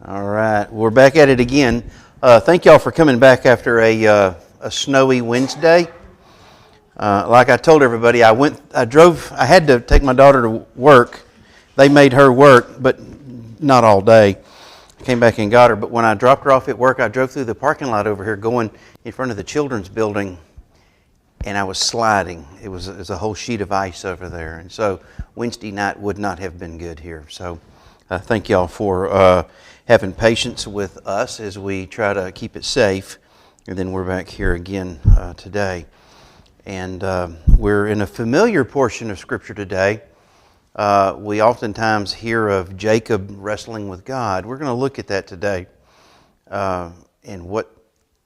All right, we're back at it again. Thank y'all for coming back after a snowy Wednesday. Like I told everybody, I had to take my daughter to work. They made her work, but not all day. I came back and got her, but when I dropped her off at work, I drove through the parking lot over here going in front of the children's building, and I was sliding. It was a whole sheet of ice over there, and so Wednesday night would not have been good here. So thank y'all for having patience with us as we try to keep it safe. And then we're back here again today. And we're in a familiar portion of Scripture today. We oftentimes hear of Jacob wrestling with God. We're going to look at that today. And what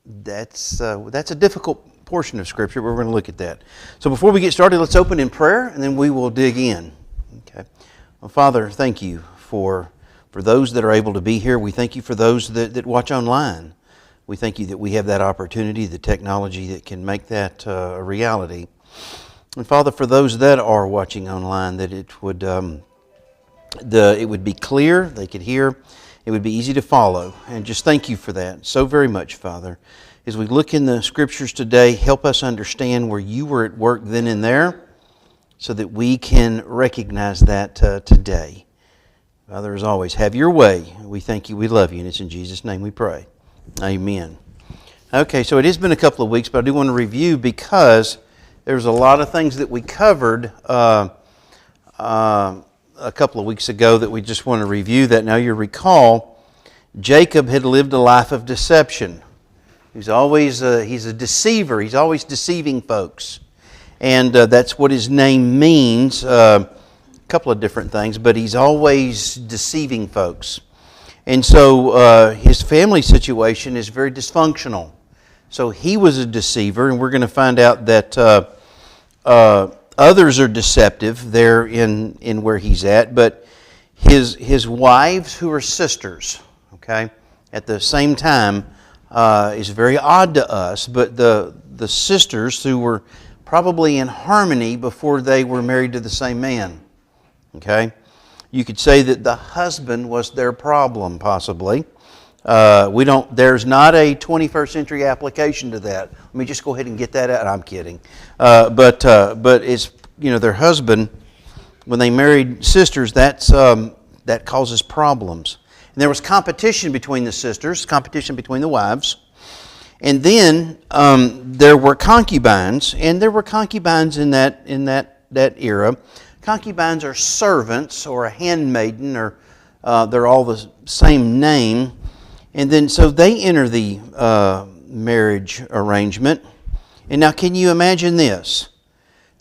that's a difficult portion of Scripture, but we're going to look at that. So before we get started, let's open in prayer, and then we will dig in. Okay. Well, Father, thank you for those that are able to be here. We thank you for those that watch online. We thank you that we have that opportunity, the technology that can make that a reality. And Father, for those that are watching online, that it would be clear, they could hear, it would be easy to follow. And just thank you for that so very much, Father. As we look in the Scriptures today, help us understand where you were at work then and there so that we can recognize that today. Father, as always, have your way. We thank you, we love you, and it's in Jesus' name we pray. Amen. Okay, so it has been a couple of weeks, but I do want to review because there's a lot of things that we covered a couple of weeks ago that we just want to review that. Now you recall, Jacob had lived a life of deception. He's a deceiver. He's always deceiving folks. And that's what his name means. A couple of different things, but he's always deceiving folks. And so his family situation is very dysfunctional. So he was a deceiver, and we're going to find out that others are deceptive there in where he's at. But his wives, who are sisters, okay, at the same time, is very odd to us. But the sisters who were probably in harmony before they were married to the same man, okay. You could say that the husband was their problem, possibly. There's not a 21st century application to that. Let me just go ahead and get that out. I'm kidding. But it's, their husband, when they married sisters, that causes problems. And there was competition between the sisters, competition between the wives. And then there were concubines, and there were concubines in that era. Concubines are servants or a handmaiden, or they're all the same name. And then so they enter the marriage arrangement. And now can you imagine this?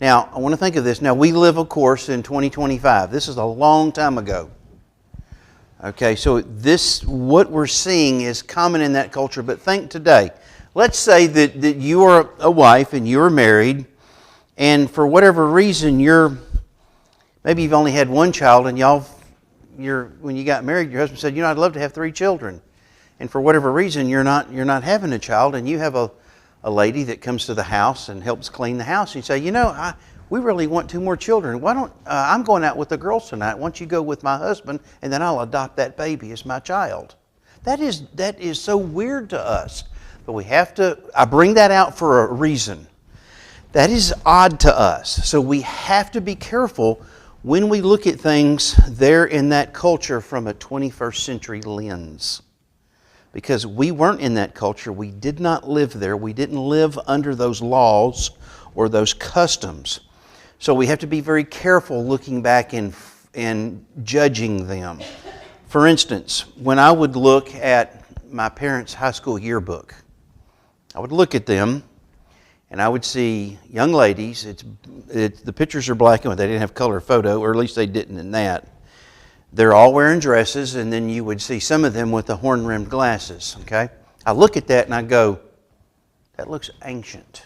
Now I want to think of this. Now we live, of course, in 2025. This is a long time ago. Okay, so what we're seeing is common in that culture. But think today. Let's say that you are a wife and you're married, and for whatever reason maybe you've only had one child, and when you got married, your husband said, I'd love to have 3 children. And for whatever reason, you're not having a child, and you have a lady that comes to the house and helps clean the house. And you say, we really want 2 more children. Why don't I'm going out with the girls tonight. Why don't you go with my husband, and then I'll adopt that baby as my child. That is so weird to us. But I bring that out for a reason. That is odd to us. So we have to be careful when we look at things there in that culture from a 21st century lens. Because we weren't in that culture. We did not live there. We didn't live under those laws or those customs. So we have to be very careful looking back and judging them. For instance, when I would look at my parents' high school yearbook, I would look at them and I would see young ladies. The pictures are black and white. They didn't have color photo, or at least they didn't in that. They're all wearing dresses, and then you would see some of them with the horn-rimmed glasses. Okay, I look at that and I go, that looks ancient.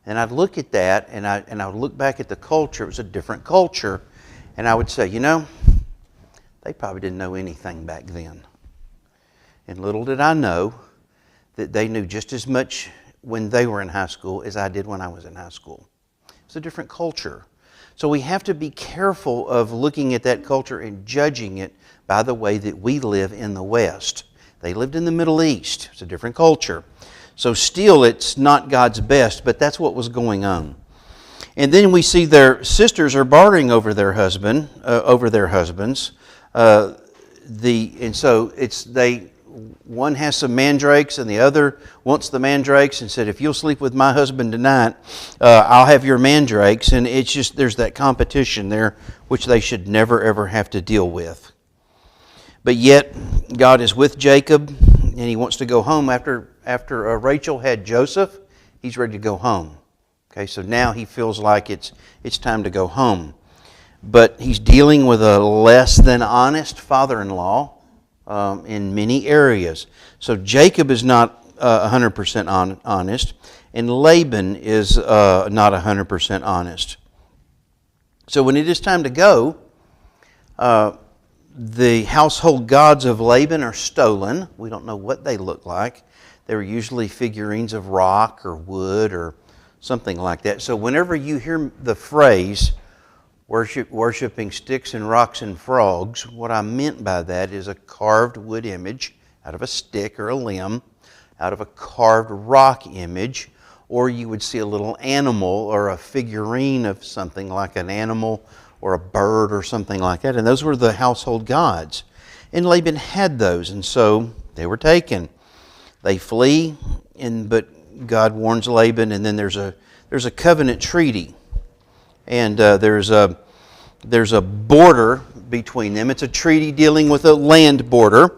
And I'd look at that and I would look back at the culture. It was a different culture, and I would say, they probably didn't know anything back then. And little did I know that they knew just as much when they were in high school as I did when I was in high school. It's a different culture. So we have to be careful of looking at that culture and judging it by the way that we live in the West. They lived in the Middle East. It's a different culture. So still, it's not God's best, but that's what was going on. And then we see their sisters are bartering over their husbands. One has some mandrakes, and the other wants the mandrakes, and said, "If you'll sleep with my husband tonight, I'll have your mandrakes." And it's just there's that competition there, which they should never ever have to deal with. But yet, God is with Jacob, and he wants to go home after Rachel had Joseph. He's ready to go home. Okay, so now he feels like it's time to go home. But he's dealing with a less than honest father-in-law in many areas. So Jacob is not 100% honest, and Laban is not 100% honest. So when it is time to go, the household gods of Laban are stolen. We don't know what they look like. They were usually figurines of rock or wood or something like that. So whenever you hear the phrase, worshiping sticks and rocks and frogs, what I meant by that is a carved wood image out of a stick or a limb, out of a carved rock image, or you would see a little animal or a figurine of something like an animal or a bird or something like that. And those were the household gods. And Laban had those, and so they were taken. They flee, but God warns Laban, and then there's a covenant treaty. And there's a border between them. It's a treaty dealing with a land border.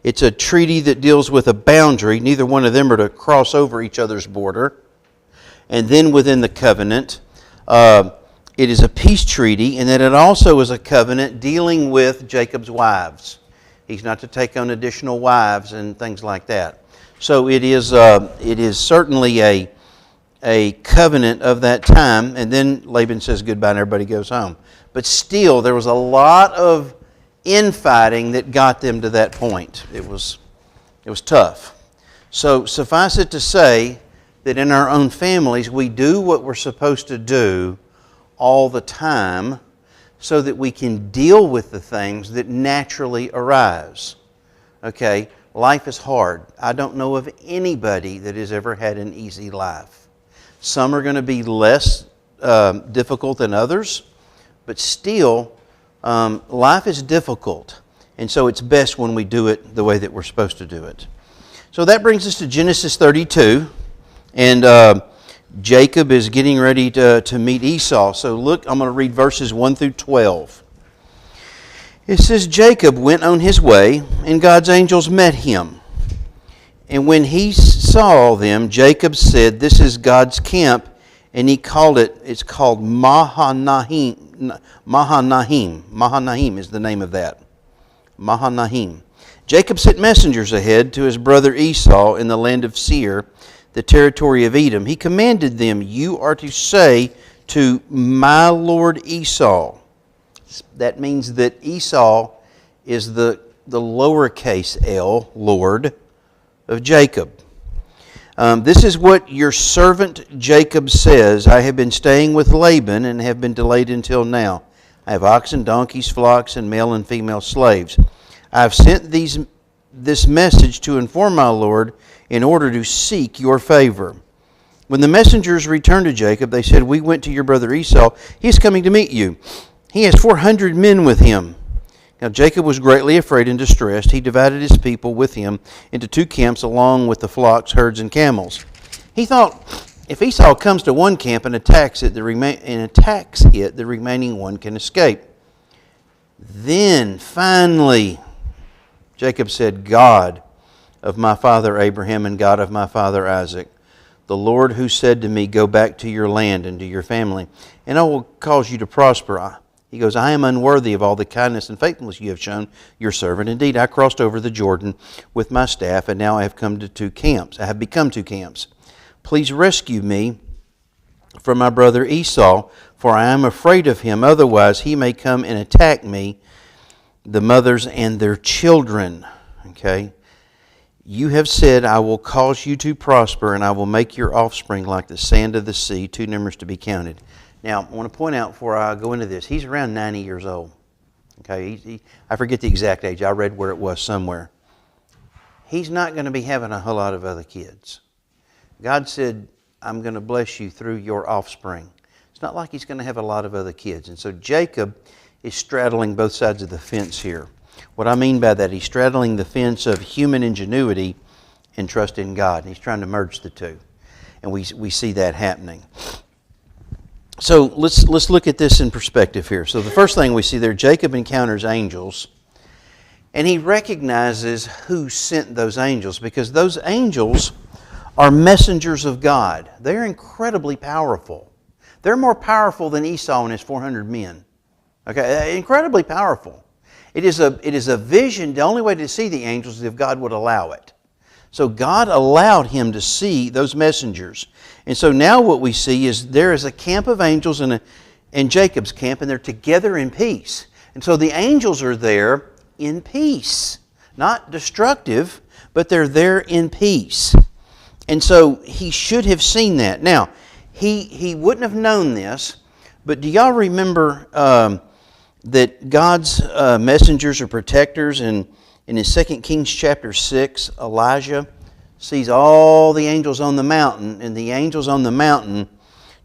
It's a treaty that deals with a boundary. Neither one of them are to cross over each other's border. And then within the covenant, it is a peace treaty, and then it also is a covenant dealing with Jacob's wives. He's not to take on additional wives and things like that. So it is certainly a covenant of that time, and then Laban says goodbye and everybody goes home. But still, there was a lot of infighting that got them to that point. It was tough. So suffice it to say that in our own families, we do what we're supposed to do all the time so that we can deal with the things that naturally arise. Okay, life is hard. I don't know of anybody that has ever had an easy life. Some are going to be less difficult than others, but still, life is difficult. And so it's best when we do it the way that we're supposed to do it. So that brings us to Genesis 32. And Jacob is getting ready to meet Esau. So look, I'm going to read verses 1 through 12. It says, Jacob went on his way, and God's angels met him. And when he saw them, Jacob said, "This is God's camp." And he called it's called Mahanaim. Mahanaim is the name of that. Mahanaim. Jacob sent messengers ahead to his brother Esau in the land of Seir, the territory of Edom. He commanded them, "You are to say to my lord Esau." That means that Esau is the lowercase l, Lord, of Jacob. This is what your servant Jacob says. I have been staying with Laban and have been delayed until now. I have oxen, donkeys, flocks, and male and female slaves. I have sent this message to inform my lord in order to seek your favor. When the messengers returned to Jacob, they said, "We went to your brother Esau. He is coming to meet you. He has 400 men with him." Now Jacob was greatly afraid and distressed. He divided his people with him into 2 camps along with the flocks, herds, and camels. He thought, if Esau comes to one camp and attacks it, the remaining one can escape. Then finally Jacob said, "God of my father Abraham and God of my father Isaac, the Lord who said to me, 'Go back to your land and to your family, and I will cause you to prosper.' He goes, I am unworthy of all the kindness and faithfulness you have shown your servant. Indeed, I crossed over the Jordan with my staff, and now I have come to 2 camps. I have become 2 camps. Please rescue me from my brother Esau, for I am afraid of him. Otherwise, he may come and attack me, the mothers and their children." Okay? "You have said, I will cause you to prosper, and I will make your offspring like the sand of the sea, too numerous to be counted. Now, I want to point out before I go into this, he's around 90 years old. Okay, I forget the exact age. I read where it was somewhere. He's not going to be having a whole lot of other kids. God said, I'm going to bless you through your offspring. It's not like he's going to have a lot of other kids. And so Jacob is straddling both sides of the fence here. What I mean by that, he's straddling the fence of human ingenuity and trust in God. And he's trying to merge the two. And we see that happening. So let's look at this in perspective here. So the first thing we see there, Jacob encounters angels. And he recognizes who sent those angels, because those angels are messengers of God. They're incredibly powerful. They're more powerful than Esau and his 400 men. Okay, incredibly powerful. It is a vision. The only way to see the angels is if God would allow it. So God allowed him to see those messengers. And so now what we see is there is a camp of angels and Jacob's camp, and they're together in peace. And so the angels are there in peace. Not destructive, but they're there in peace. And so he should have seen that. Now, he wouldn't have known this, but do y'all remember that God's messengers or protectors in his 2 Kings chapter 6, Elijah sees all the angels on the mountain, and the angels on the mountain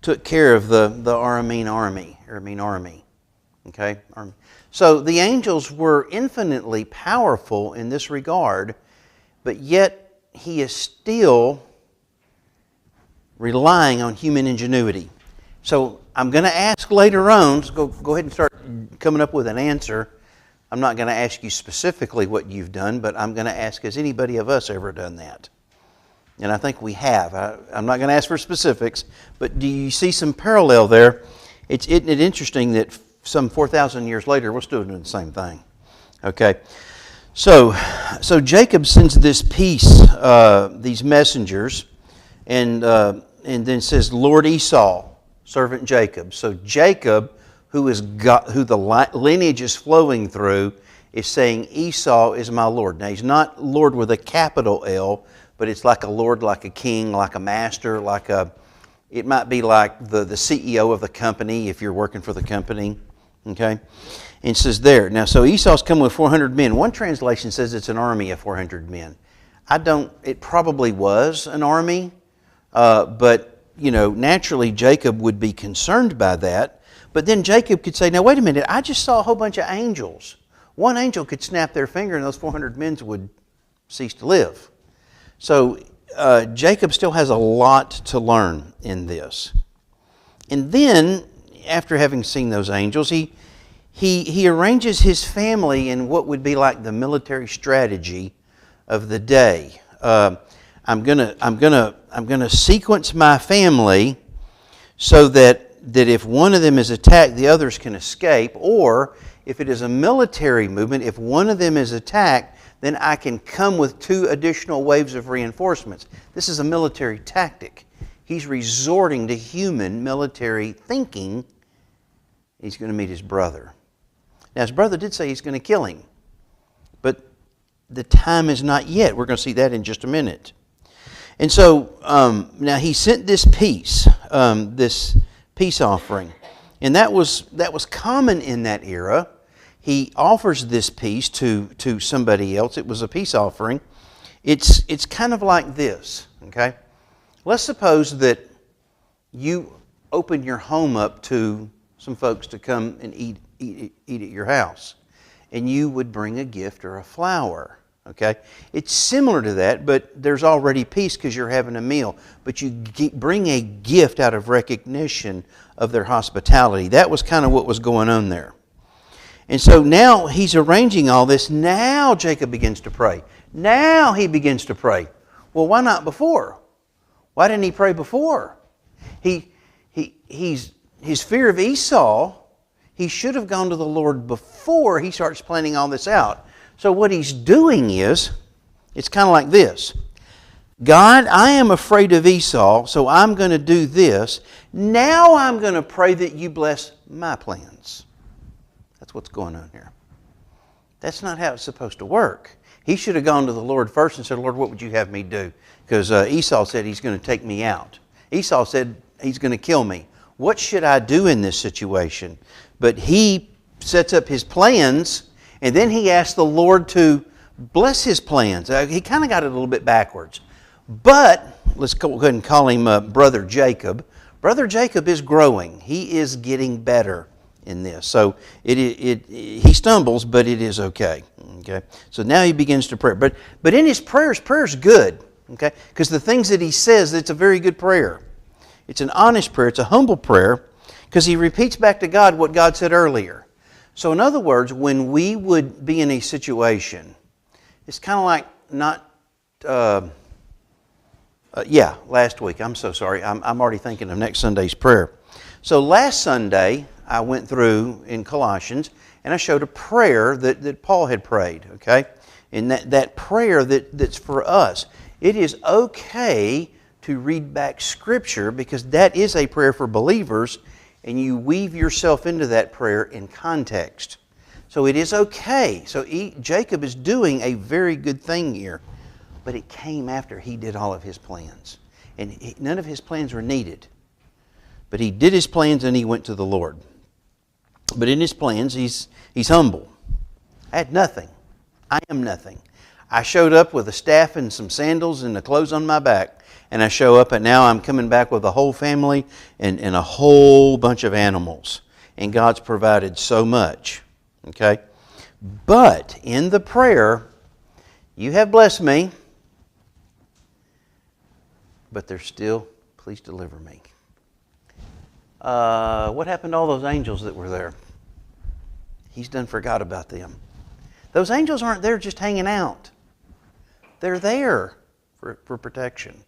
took care of the Aramean army. Okay? So the angels were infinitely powerful in this regard, but yet he is still relying on human ingenuity. So I'm going to ask later on, so go ahead and start coming up with an answer. I'm not going to ask you specifically what you've done, but I'm going to ask, has anybody of us ever done that? And I think we have. I'm not going to ask for specifics, but do you see some parallel there? Isn't it interesting that some 4,000 years later, we're still doing the same thing? Okay. So Jacob sends this peace, these messengers, and then says, Lord Esau, servant Jacob. So Jacob, who the lineage is flowing through, is saying Esau is my Lord. Now he's not Lord with a capital L, but it's like a Lord, like a king, like a master, it might be like the CEO of the company if you're working for the company. Okay? And it says there. Now, so Esau's come with 400 men. One translation says it's an army of 400 men. It probably was an army, but, naturally Jacob would be concerned by that. But then Jacob could say, now wait a minute, I just saw a whole bunch of angels. One angel could snap their finger and those 400 men would cease to live. So Jacob still has a lot to learn in this. And then, after having seen those angels, he arranges his family in what would be like the military strategy of the day. I'm gonna sequence my family so that if one of them is attacked, the others can escape. Or if it is a military movement, if one of them is attacked, then I can come with 2 additional waves of reinforcements. This is a military tactic. He's resorting to human military thinking. He's going to meet his brother. Now, his brother did say he's going to kill him, but the time is not yet. We're going to see that in just a minute. And so, now he sent this peace offering, and that was common in that era. He offers this peace to somebody else. It was a peace offering. It's kind of like this, okay? Let's suppose that you open your home up to some folks to come and eat at your house, and you would bring a gift or a flower, okay? It's similar to that, but there's already peace because you're having a meal. But you bring a gift out of recognition of their hospitality. That was kind of what was going on there. And so now he's arranging all this. Now Jacob begins to pray. Now he begins to pray. Well, why not before? Why didn't he pray before? His fear of Esau, he should have gone to the Lord before he starts planning all this out. So what he's doing is, it's kind of like this. God, I am afraid of Esau, so I'm going to do this. Now I'm going to pray that you bless my plans. That's what's going on here. That's not how it's supposed to work. He should have gone to the Lord first and said, Lord, what would you have me do? Because Esau said he's going to take me out. Esau said he's going to kill me. what should I do in this situation? But he sets up his plans, and then he asks the Lord to bless his plans. He kind of got it a little bit backwards. But let's go ahead and call him Brother Jacob. Brother Jacob is growing. He is getting better in this. So he stumbles, but it is okay. Okay. So now he begins to pray. But in his prayer's good. Okay, because the things that he says, it's a very good prayer. It's an honest prayer. It's a humble prayer because he repeats back to God what God said earlier. So in other words, when we would be in a situation, it's kind of like last week. I'm so sorry. I'm already thinking of next Sunday's prayer. So last Sunday, I went through in Colossians, and I showed a prayer that Paul had prayed, okay? And that prayer that's for us. It is okay to read back Scripture because that is a prayer for believers, and you weave yourself into that prayer in context. So it is okay. So Jacob is doing a very good thing here. But it came after he did all of his plans. And none of his plans were needed. But he did his plans and he went to the Lord. But in his plans, he's humble. I had nothing. I am nothing. I showed up with a staff and some sandals and the clothes on my back. And I show up and now I'm coming back with a whole family and a whole bunch of animals. And God's provided so much. Okay? But in the prayer, you have blessed me. But there's still, please deliver me. What happened to all those angels that were there? He's done forgot about them. Those angels aren't there just hanging out. They're there for protection.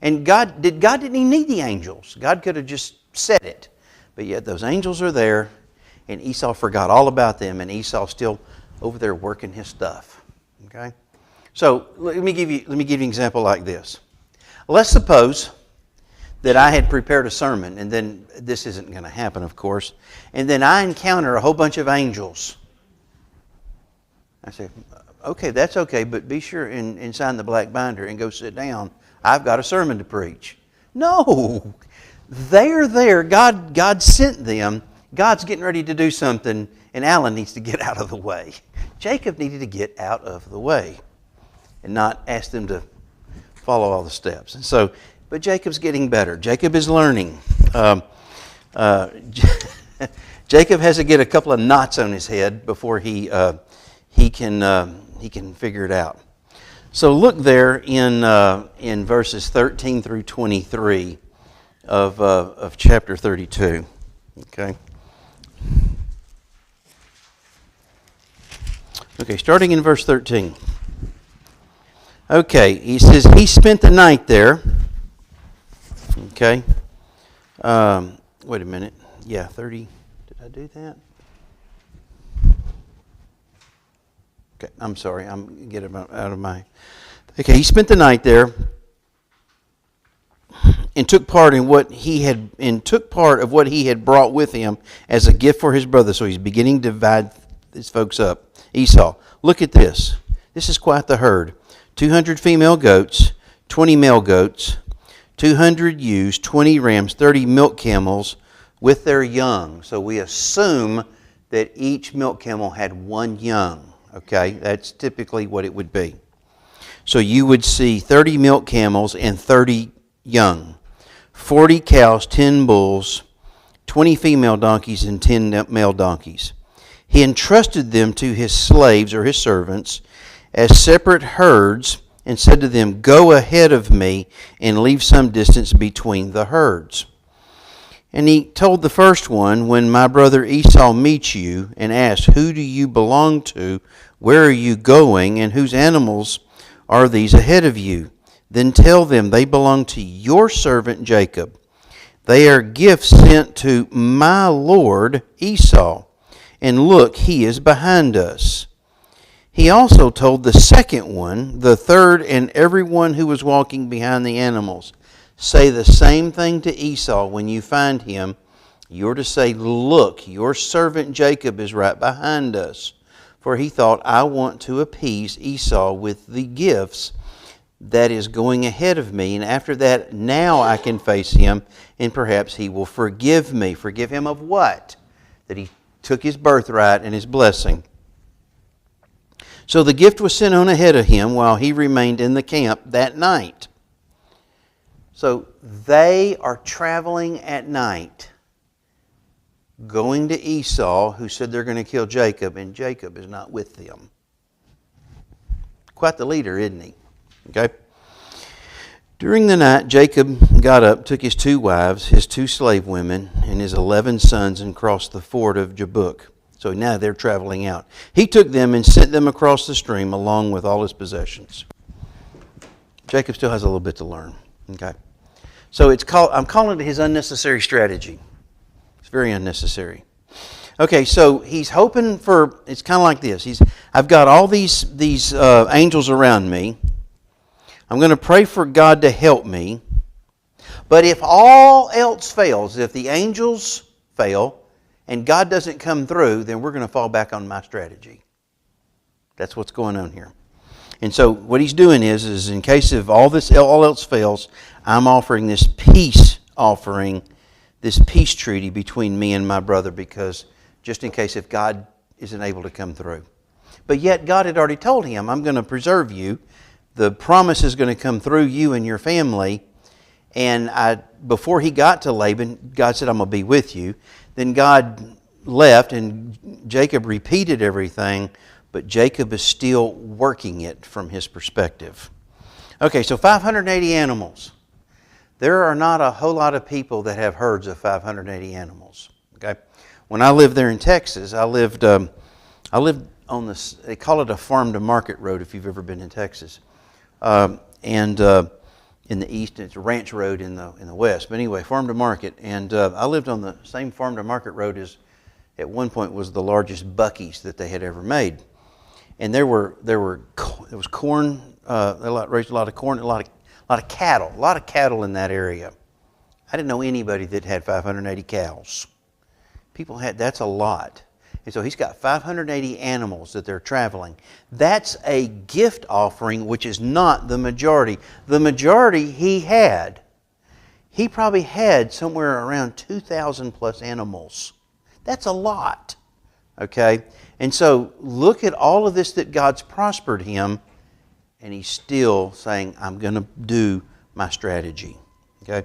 And God didn't he need the angels? God could have just said it. But yet those angels are there, and Esau forgot all about them, and Esau's still over there working his stuff. Okay? So let me give you an example like this. Let's suppose that I had prepared a sermon, and then this isn't going to happen, of course, and then I encounter a whole bunch of angels. I say, okay, that's okay, but be sure and sign the black binder and go sit down. I've got a sermon to preach. No, they're there. God sent them. God's getting ready to do something, and Alan needs to get out of the way. Jacob needed to get out of the way and not ask them to follow all the steps. And so, but Jacob's getting better. Jacob is learning. Jacob has to get a couple of knots on his head before he can figure it out. So look there in verses 13 through 23 of chapter 32. Okay. Okay, starting in verse 13. Okay, he says he spent the night there. Okay. Wait a minute. Yeah, 30. Did I do that? Okay, I'm sorry. I'm getting out of my... Okay, he spent the night there and took part of what he had brought with him as a gift for his brother. So he's beginning to divide these folks up. Esau, look at this. This is quite the herd. 200 female goats, 20 male goats, 200 ewes, 20 rams, 30 milk camels with their young. So we assume that each milk camel had one young. Okay, that's typically what it would be. So you would see 30 milk camels and 30 young, 40 cows, 10 bulls, 20 female donkeys, and 10 male donkeys. He entrusted them to his slaves or his servants as separate herds and said to them, "Go ahead of me and leave some distance between the herds." And he told the first one, "When my brother Esau meets you and asks, 'Who do you belong to? Where are you going? And whose animals are these ahead of you?' Then tell them they belong to your servant Jacob. They are gifts sent to my lord Esau. And look, he is behind us." He also told the second one, the third, and everyone who was walking behind the animals, "Say the same thing to Esau when you find him. You're to say, 'Look, your servant Jacob is right behind us.' For he thought, 'I want to appease Esau with the gifts that is going ahead of me. And after that, now I can face him, and perhaps he will forgive me. Forgive him of what? That he took his birthright and his blessing. So the gift was sent on ahead of him while he remained in the camp that night. So they are traveling at night, going to Esau, who said they're going to kill Jacob, and Jacob is not with them. Quite the leader, isn't he? Okay. During the night, Jacob got up, took his 2 wives, his 2 slave women, and his 11 sons, and crossed the ford of Jabbok. So now they're traveling out. He took them and sent them across the stream along with all his possessions. Jacob still has a little bit to learn. Okay. So I'm calling it his unnecessary strategy. It's very unnecessary. Okay, so he's hoping for, it's kind of like this. I've got all these angels around me. I'm going to pray for God to help me. But if all else fails, if the angels fail and God doesn't come through, then we're going to fall back on my strategy. That's what's going on here. And so what he's doing is in case of all else fails, I'm offering this peace offering, this peace treaty between me and my brother, because just in case if God isn't able to come through. But yet God had already told him, I'm going to preserve you. The promise is going to come through you and your family. And before he got to Laban, God said, I'm going to be with you. Then God left and Jacob repeated everything, but Jacob is still working it from his perspective. Okay, so 580 animals. There are not a whole lot of people that have herds of 580 animals. Okay, when I lived there in Texas, I lived on this. They call it a farm to market road. If you've ever been in Texas, and in the east, it's a ranch road in the west. But anyway, farm to market, and I lived on the same farm to market road as at one point was the largest Buc-ee's that they had ever made. And there was corn. They raised a lot of corn, a lot of cattle in that area. I didn't know anybody that had 580 cows. People had, that's a lot. And so he's got 580 animals that they're traveling. That's a gift offering, which is not the majority. The majority he probably had somewhere around 2,000 plus animals. That's a lot. Okay? And so look at all of this that God's prospered him, and he's still saying, I'm going to do my strategy. Okay?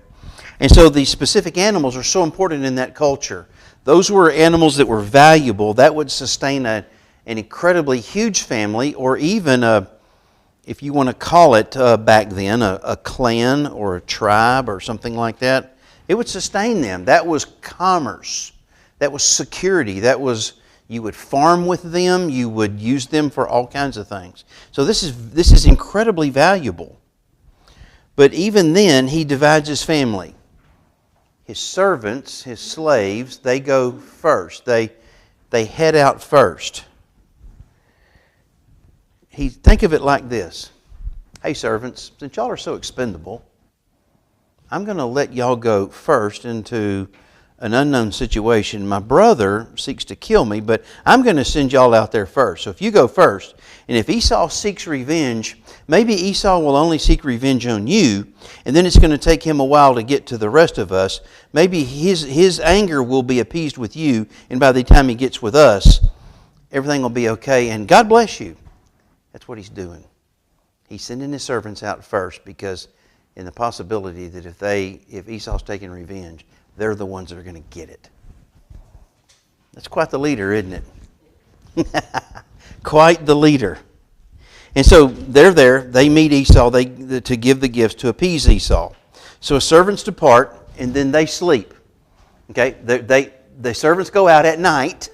And so these specific animals are so important in that culture. Those were animals that were valuable. That would sustain an incredibly huge family, or even, if you want to call it back then, a clan or a tribe or something like that. It would sustain them. That was commerce. That was security. That was, you would farm with them. You would use them for all kinds of things. So this is incredibly valuable. But even then, he divides his family. His servants, his slaves, they go first. They head out first. Think of it like this. Hey, servants, since y'all are so expendable, I'm going to let y'all go first into an unknown situation. My brother seeks to kill me, but I'm going to send y'all out there first. So if you go first, and if Esau seeks revenge, maybe Esau will only seek revenge on you, and then it's going to take him a while to get to the rest of us. Maybe his anger will be appeased with you, and by the time he gets with us, everything will be okay, and God bless you. That's what he's doing. He's sending his servants out first, because in the possibility that if Esau's taking revenge, they're the ones that are going to get it. That's quite the leader, isn't it? Quite the leader. And so they're there. They meet Esau to give the gifts to appease Esau. So servants depart, and then they sleep. Okay, the servants go out at night,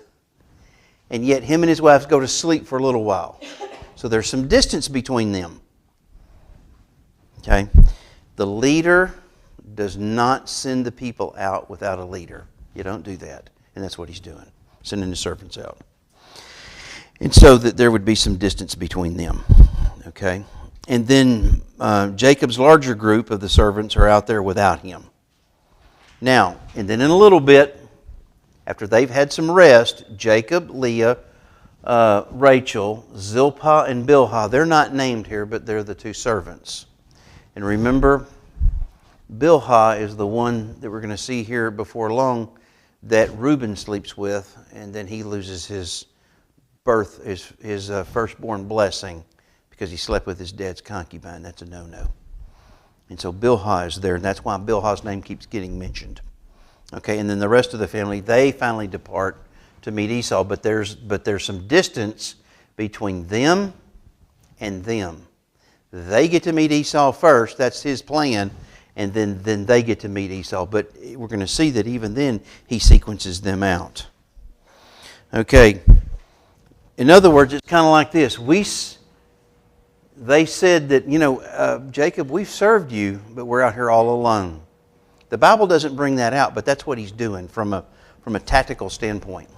and yet him and his wives go to sleep for a little while. So there's some distance between them. Okay, the leader does not send the people out without a leader. You don't do that. And that's what he's doing, sending the servants out. And so that there would be some distance between them. Okay? And then Jacob's larger group of the servants are out there without him. Now, and then in a little bit, after they've had some rest, Jacob, Leah, Rachel, Zilpah and Bilhah. They're not named here, but they're the two servants. And remember, Bilhah is the one that we're going to see here before long that Reuben sleeps with, and then he loses his firstborn blessing because he slept with his dad's concubine. That's a no-no. And so Bilhah is there, and that's why Bilhah's name keeps getting mentioned. Okay, and then the rest of the family, they finally depart to meet Esau, but there's some distance between them and them. They get to meet Esau first, that's his plan, and then they get to meet Esau. But we're going to see that even then he sequences them out. Okay, in other words, it's kind of like this. They said that, Jacob, we've served you, but we're out here all alone. The Bible doesn't bring that out, but that's what he's doing from a tactical standpoint,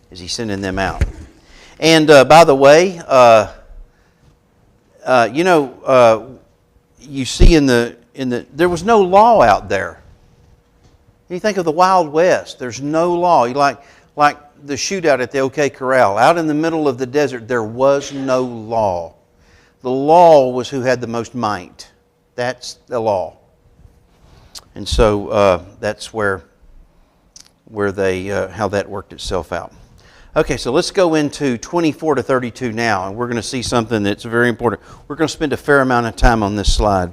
is he's sending them out. And by the way, you see there was no law out there. You think of the Wild West. There's no law. Like the shootout at the OK Corral. Out in the middle of the desert, there was no law. The law was who had the most might. That's the law. And so that's where they how that worked itself out. Okay, so let's go into 24 to 32 now, and we're going to see something that's very important. We're going to spend a fair amount of time on this slide.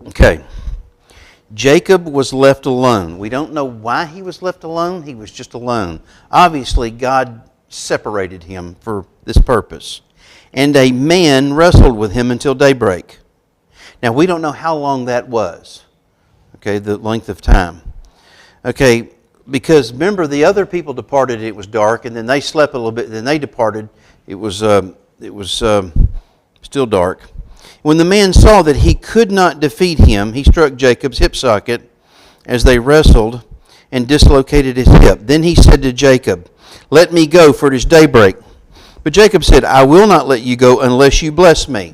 Okay. Jacob was left alone. We don't know why he was left alone. He was just alone. Obviously, God separated him for this purpose. And a man wrestled with him until daybreak. Now, we don't know how long that was. Okay, the length of time. Okay, because remember, the other people departed, it was dark, and then they slept a little bit, then they departed, it was still dark. When the man saw that he could not defeat him, he struck Jacob's hip socket as they wrestled and dislocated his hip. Then he said to Jacob, "Let me go, for it is daybreak." But Jacob said, "I will not let you go unless you bless me."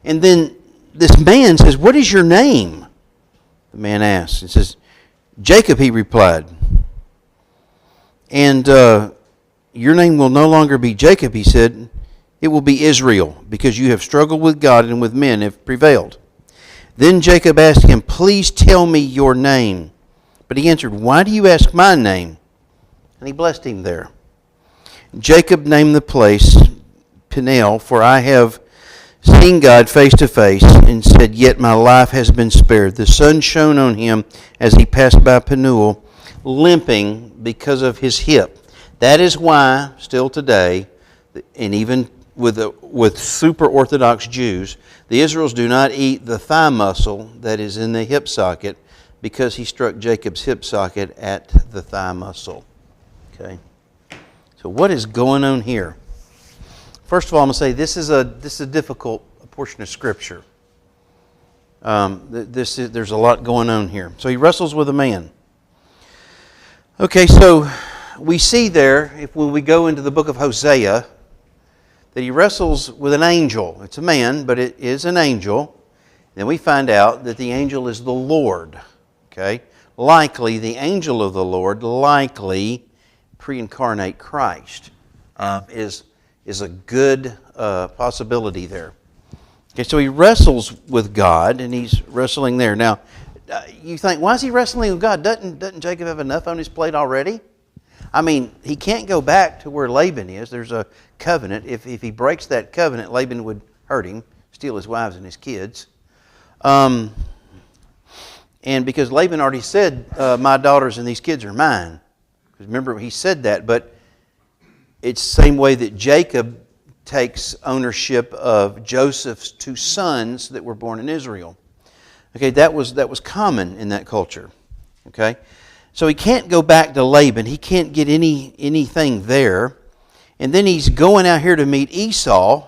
And then this man says, "What is your name?" The man asks. He says, "Jacob," he replied. "And your name will no longer be Jacob," he said. "It will be Israel, because you have struggled with God and with men have prevailed." Then Jacob asked him, "Please tell me your name." But he answered, "Why do you ask my name?" And he blessed him there. Jacob named the place Peniel, for I have seen God face to face, and said, "Yet my life has been spared." The sun shone on him as he passed by Penuel, limping because of his hip. That is why, still today, and even with super Orthodox Jews, the Israelites do not eat the thigh muscle that is in the hip socket, because he struck Jacob's hip socket at the thigh muscle. Okay. So what is going on here? First of all, I'm going to say this is a difficult portion of Scripture. There's a lot going on here. So he wrestles with a man. Okay, so we see there, when we go into the book of Hosea, that he wrestles with an angel. It's a man, but it is an angel. Then we find out that the angel is the Lord. Okay? Likely, the angel of the Lord, likely pre-incarnate Christ, is a good possibility there. Okay, so he wrestles with God, and he's wrestling there. Now, you think, why is he wrestling with God? Doesn't Jacob have enough on his plate already? I mean, he can't go back to where Laban is. There's a covenant. If he breaks that covenant, Laban would hurt him, steal his wives and his kids. And because Laban already said, "My daughters and these kids are mine." Because remember, he said that, but it's the same way that Jacob takes ownership of Joseph's two sons that were born in Israel. Okay, that was common in that culture. Okay, so he can't go back to Laban. He can't get anything there. And then he's going out here to meet Esau,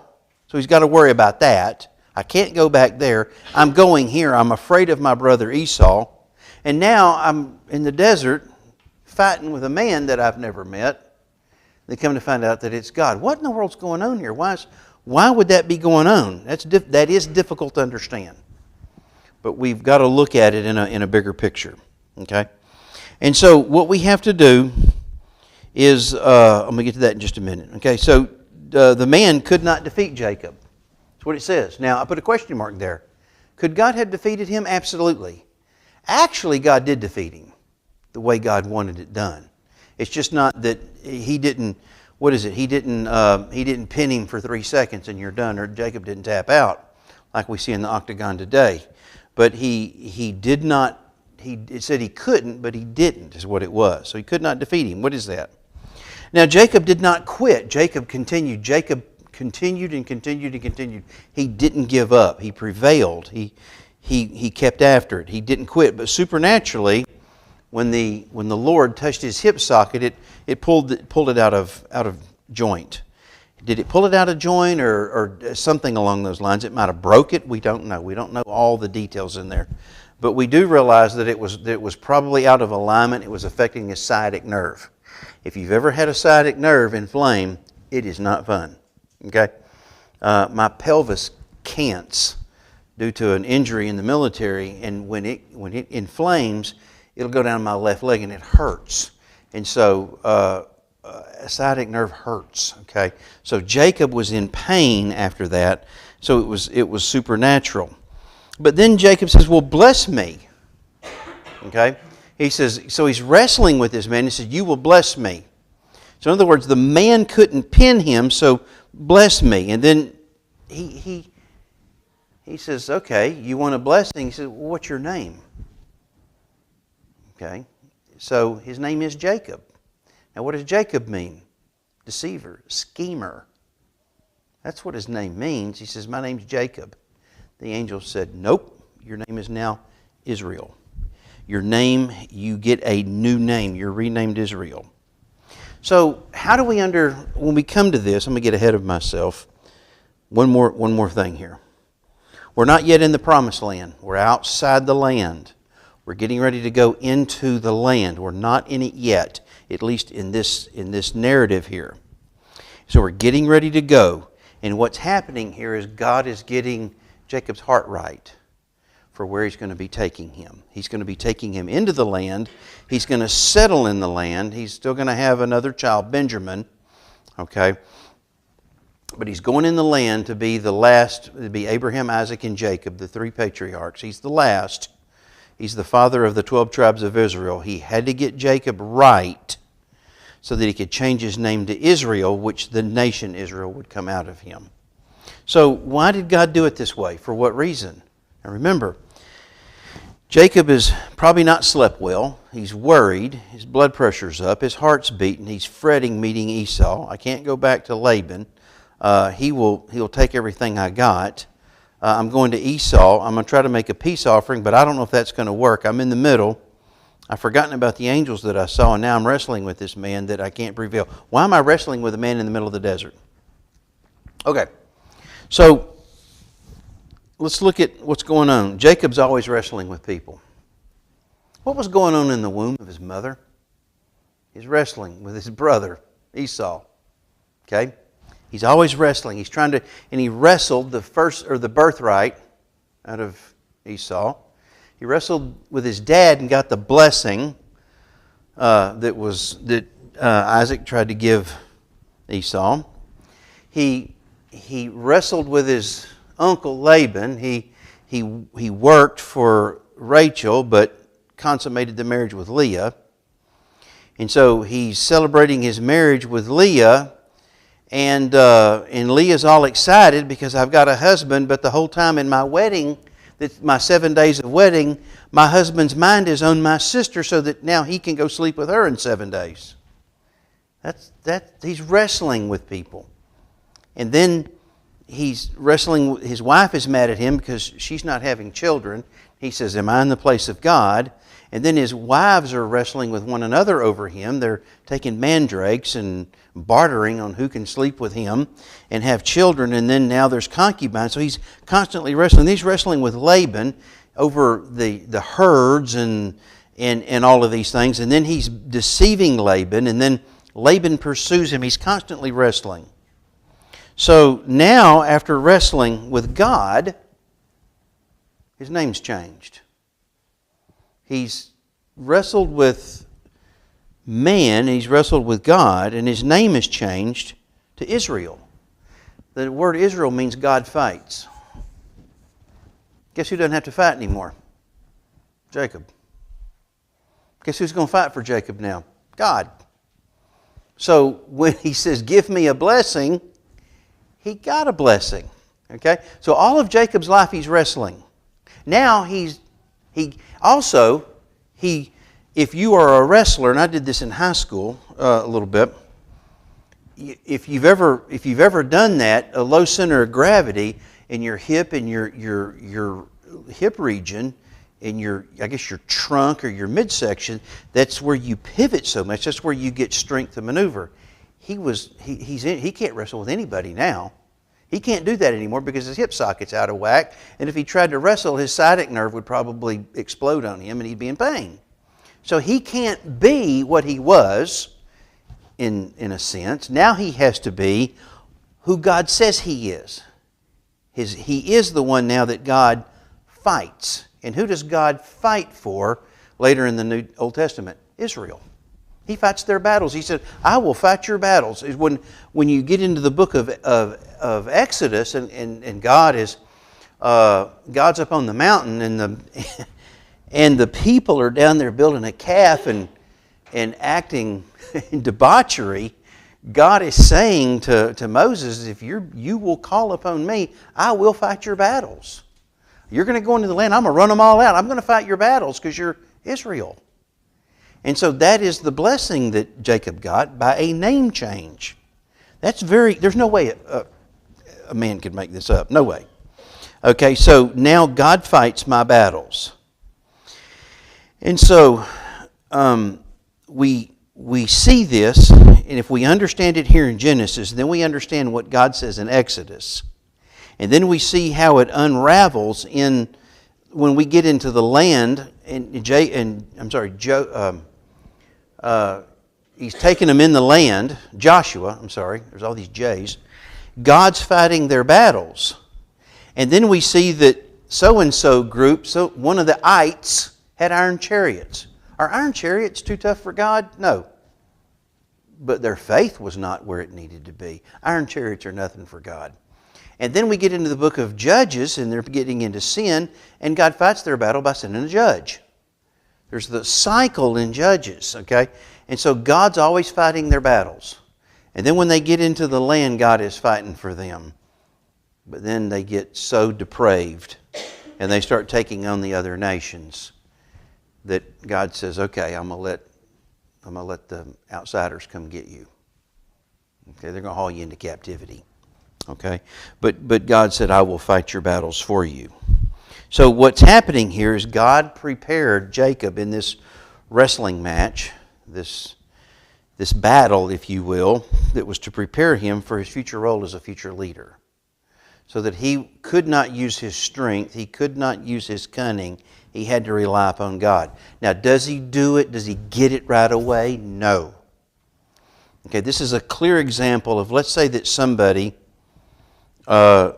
so he's got to worry about that. I can't go back there. I'm going here. I'm afraid of my brother Esau. And now I'm in the desert fighting with a man that I've never met. They come to find out that it's God. What in the world's going on here? Why would that be going on? That is difficult to understand. But we've got to look at it in a bigger picture. Okay? And so what we have to do is, I'm going to get to that in just a minute. Okay, so the man could not defeat Jacob. That's what it says. Now, I put a question mark there. Could God have defeated him? Absolutely. Actually, God did defeat him the way God wanted it done. It's just not that he didn't, what is it? He didn't pin him for 3 seconds and you're done, or Jacob didn't tap out like we see in the octagon today. But he did not, it said he couldn't, but he didn't is what it was. So he could not defeat him. What is that? Now, Jacob did not quit. Jacob continued. Jacob continued and continued and continued. He didn't give up. He prevailed. He kept after it. He didn't quit. But supernaturally, when the Lord touched his hip socket, it pulled it out of joint. Did it pull it out of joint or something along those lines? It might have broke it. We don't know. We don't know all the details in there. But we do realize that it was probably out of alignment. It was affecting his sciatic nerve. If you've ever had a sciatic nerve inflame, it is not fun. Okay? My pelvis cants due to an injury in the military, and when it inflames, it'll go down my left leg and it hurts. And so a sciatic nerve hurts. Okay? So Jacob was in pain after that. So it was supernatural. But then Jacob says, well, bless me. Okay? He says, so he's wrestling with this man. He says, you will bless me. So in other words, the man couldn't pin him, so bless me. And then he says, okay, you want a blessing? He says, well, what's your name? Okay? So his name is Jacob. Now what does Jacob mean? Deceiver, schemer. That's what his name means. He says, my name's Jacob. The angel said, nope, your name is now Israel. Your name, you get a new name. You're renamed Israel. So how do we when we come to this, I'm going to get ahead of myself. One more thing here. We're not yet in the promised land. We're outside the land. We're getting ready to go into the land. We're not in it yet, at least in this narrative here. So we're getting ready to go. And what's happening here is God is getting Jacob's heart right for where he's going to be taking him. He's going to be taking him into the land. He's going to settle in the land. He's still going to have another child, Benjamin. Okay? But he's going in the land to be the last, to be Abraham, Isaac, and Jacob, the 3 patriarchs. He's the last. He's the father of the 12 tribes of Israel. He had to get Jacob right so that he could change his name to Israel, which the nation Israel would come out of him. So why did God do it this way? For what reason? Now remember, Jacob has probably not slept well. He's worried. His blood pressure's up. His heart's beating. He's fretting meeting Esau. I can't go back to Laban. He'll take everything I got. I'm going to Esau. I'm going to try to make a peace offering, but I don't know if that's going to work. I'm in the middle. I've forgotten about the angels that I saw, and now I'm wrestling with this man that I can't prevail. Why am I wrestling with a man in the middle of the desert? Okay, so let's look at what's going on. Jacob's always wrestling with people. What was going on in the womb of his mother? He's wrestling with his brother, Esau. Okay? He's always wrestling. He's trying to, and he wrestled the birthright out of Esau. He wrestled with his dad and got the blessing that Isaac tried to give Esau. He wrestled with his uncle Laban. He worked for Rachel, but consummated the marriage with Leah. And so he's celebrating his marriage with Leah, and Leah's all excited because I've got a husband, but the whole time in my wedding, my 7 days of wedding, my husband's mind is on my sister so that now he can go sleep with her in 7 days. He's wrestling with people. And then he's wrestling, his wife is mad at him because she's not having children. He says, am I in the place of God? And then his wives are wrestling with one another over him. They're taking mandrakes and bartering on who can sleep with him and have children. And then now there's concubines. So he's constantly wrestling. He's wrestling with Laban over the herds and all of these things. And then he's deceiving Laban. And then Laban pursues him. He's constantly wrestling. So now, after wrestling with God, his name's changed. He's wrestled with man, he's wrestled with God, and his name is changed to Israel. The word Israel means God fights. Guess who doesn't have to fight anymore? Jacob. Guess who's going to fight for Jacob now? God. So when he says, give me a blessing, he got a blessing. Okay? So all of Jacob's life he's wrestling. Now if you are a wrestler, and I did this in high school a little bit, if you've ever done that, a low center of gravity in your hip and your hip region, in your trunk or your midsection, that's where you pivot so much. That's where you get strength to maneuver. He can't wrestle with anybody now. He can't do that anymore because his hip socket's out of whack. And if he tried to wrestle, his sciatic nerve would probably explode on him and he'd be in pain. So he can't be what he was in a sense. Now he has to be who God says he is. He is the one now that God fights. And who does God fight for later in the Old Testament? Israel. He fights their battles. He said, I will fight your battles. When you get into the book of Exodus and God is God's up on the mountain and the people are down there building a calf and acting in debauchery, God is saying to Moses, if you will call upon me, I will fight your battles. You're going to go into the land. I'm going to run them all out. I'm going to fight your battles because you're Israel. And so that is the blessing that Jacob got by a name change. There's no way a man could make this up. No way. Okay, so now God fights my battles. And so we see this, and if we understand it here in Genesis, then we understand what God says in Exodus. And then we see how it unravels when we get into the land. He's taking them in the land. Joshua, there's all these J's. God's fighting their battles. And then we see that so-and-so group, one of the ites, had iron chariots. Are iron chariots too tough for God? No. But their faith was not where it needed to be. Iron chariots are nothing for God. And then we get into the book of Judges, and they're getting into sin, and God fights their battle by sending a judge. There's the cycle in Judges, okay? And so God's always fighting their battles. And then when they get into the land, God is fighting for them. But then they get so depraved, and they start taking on the other nations, that God says, okay, I'm going to let the outsiders come get you. Okay, they're going to haul you into captivity. Okay? But God said, I will fight your battles for you. So what's happening here is God prepared Jacob in this wrestling match, this battle, if you will, that was to prepare him for his future role as a future leader. So that he could not use his strength, he could not use his cunning, he had to rely upon God. Now, does he do it? Does he get it right away? No. Okay, this is a clear example of, let's say that somebody they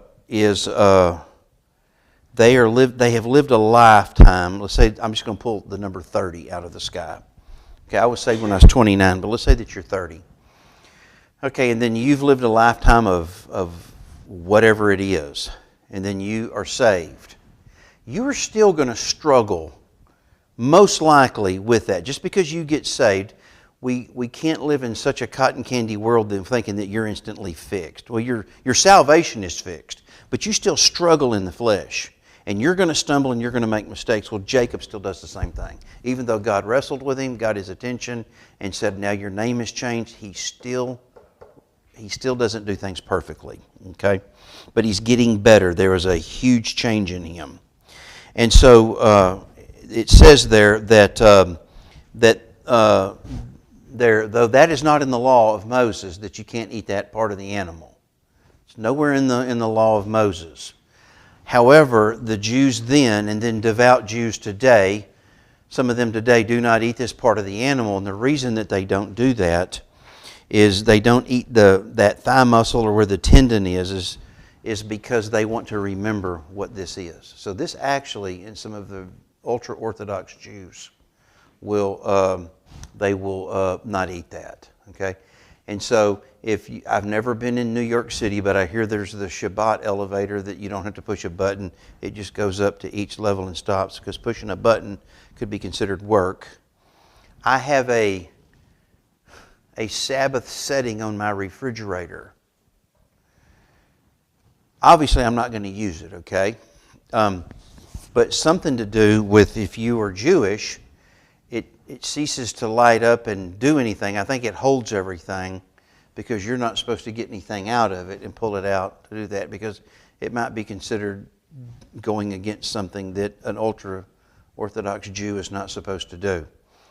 have lived a lifetime. Let's say, I'm just going to pull the number 30 out of the sky. Okay, I was saved when I was 29, but let's say that you're 30. Okay, and then you've lived a lifetime of whatever it is, and then you are saved. You are still going to struggle, most likely, with that. Just because you get saved, we can't live in such a cotton candy world thinking that you're instantly fixed. Well, your salvation is fixed, but you still struggle in the flesh. And you're going to stumble and you're going to make mistakes. Well, Jacob still does the same thing. Even though God wrestled with him, got his attention, and said, now your name is changed, he still doesn't do things perfectly. Okay? But he's getting better. There is a huge change in him. And so it says there that though that is not in the law of Moses, that you can't eat that part of the animal. It's nowhere in the law of Moses. However, the Jews then, and then devout Jews today, some of them today do not eat this part of the animal. And the reason that they don't do that is they don't eat that thigh muscle or where the tendon is because they want to remember what this is. So this actually, in some of the ultra-Orthodox Jews, will they will not eat that. Okay, and so I've never been in New York City, but I hear there's the Shabbat elevator that you don't have to push a button; it just goes up to each level and stops. Because pushing a button could be considered work. I have a Sabbath setting on my refrigerator. Obviously, I'm not going to use it. Okay. But something to do with if you are Jewish, it ceases to light up and do anything. I think it holds everything because you're not supposed to get anything out of it and pull it out to do that because it might be considered going against something that an ultra-Orthodox Jew is not supposed to do.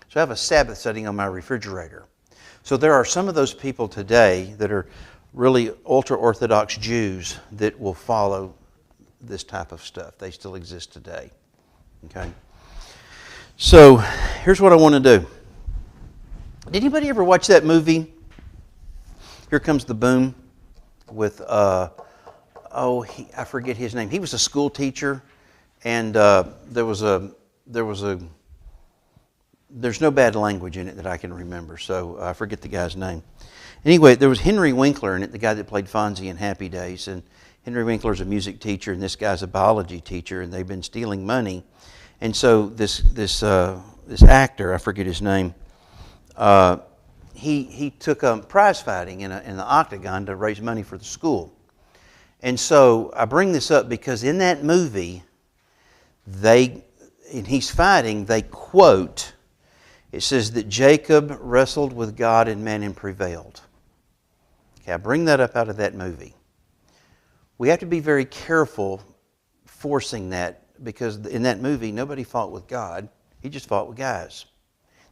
So I have a Sabbath setting on my refrigerator. So there are some of those people today that are really ultra-Orthodox Jews that will follow this type of stuff. They still exist today. Okay? So, here's what I want to do. Did anybody ever watch that movie, Here Comes the Boom, with, I forget his name. He was a school teacher, and there's no bad language in it that I can remember, so I forget the guy's name. Anyway, there was Henry Winkler in it, the guy that played Fonzie in Happy Days, and Henry Winkler's a music teacher, and this guy's a biology teacher, and they've been stealing money. And so this actor, I forget his name, he took prize fighting in the octagon to raise money for the school. And so I bring this up because in that movie, and he's fighting, they quote, it says that Jacob wrestled with God and man and prevailed. Okay, I bring that up out of that movie. We have to be very careful forcing that because in that movie, nobody fought with God. He just fought with guys.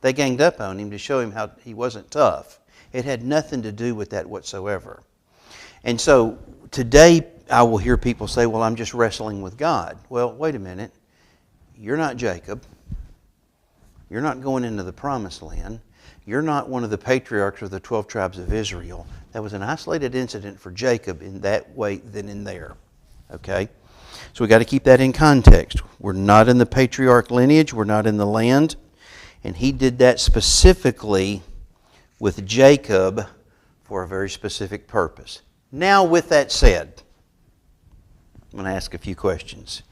They ganged up on him to show him how he wasn't tough. It had nothing to do with that whatsoever. And so today, I will hear people say, well, I'm just wrestling with God. Well, wait a minute. You're not Jacob. You're not going into the promised land. You're not one of the patriarchs of the 12 tribes of Israel. That was an isolated incident for Jacob in that way than in there. Okay? So we got to keep that in context. We're not in the patriarch lineage. We're not in the land. And he did that specifically with Jacob for a very specific purpose. Now, with that said, I'm going to ask a few questions.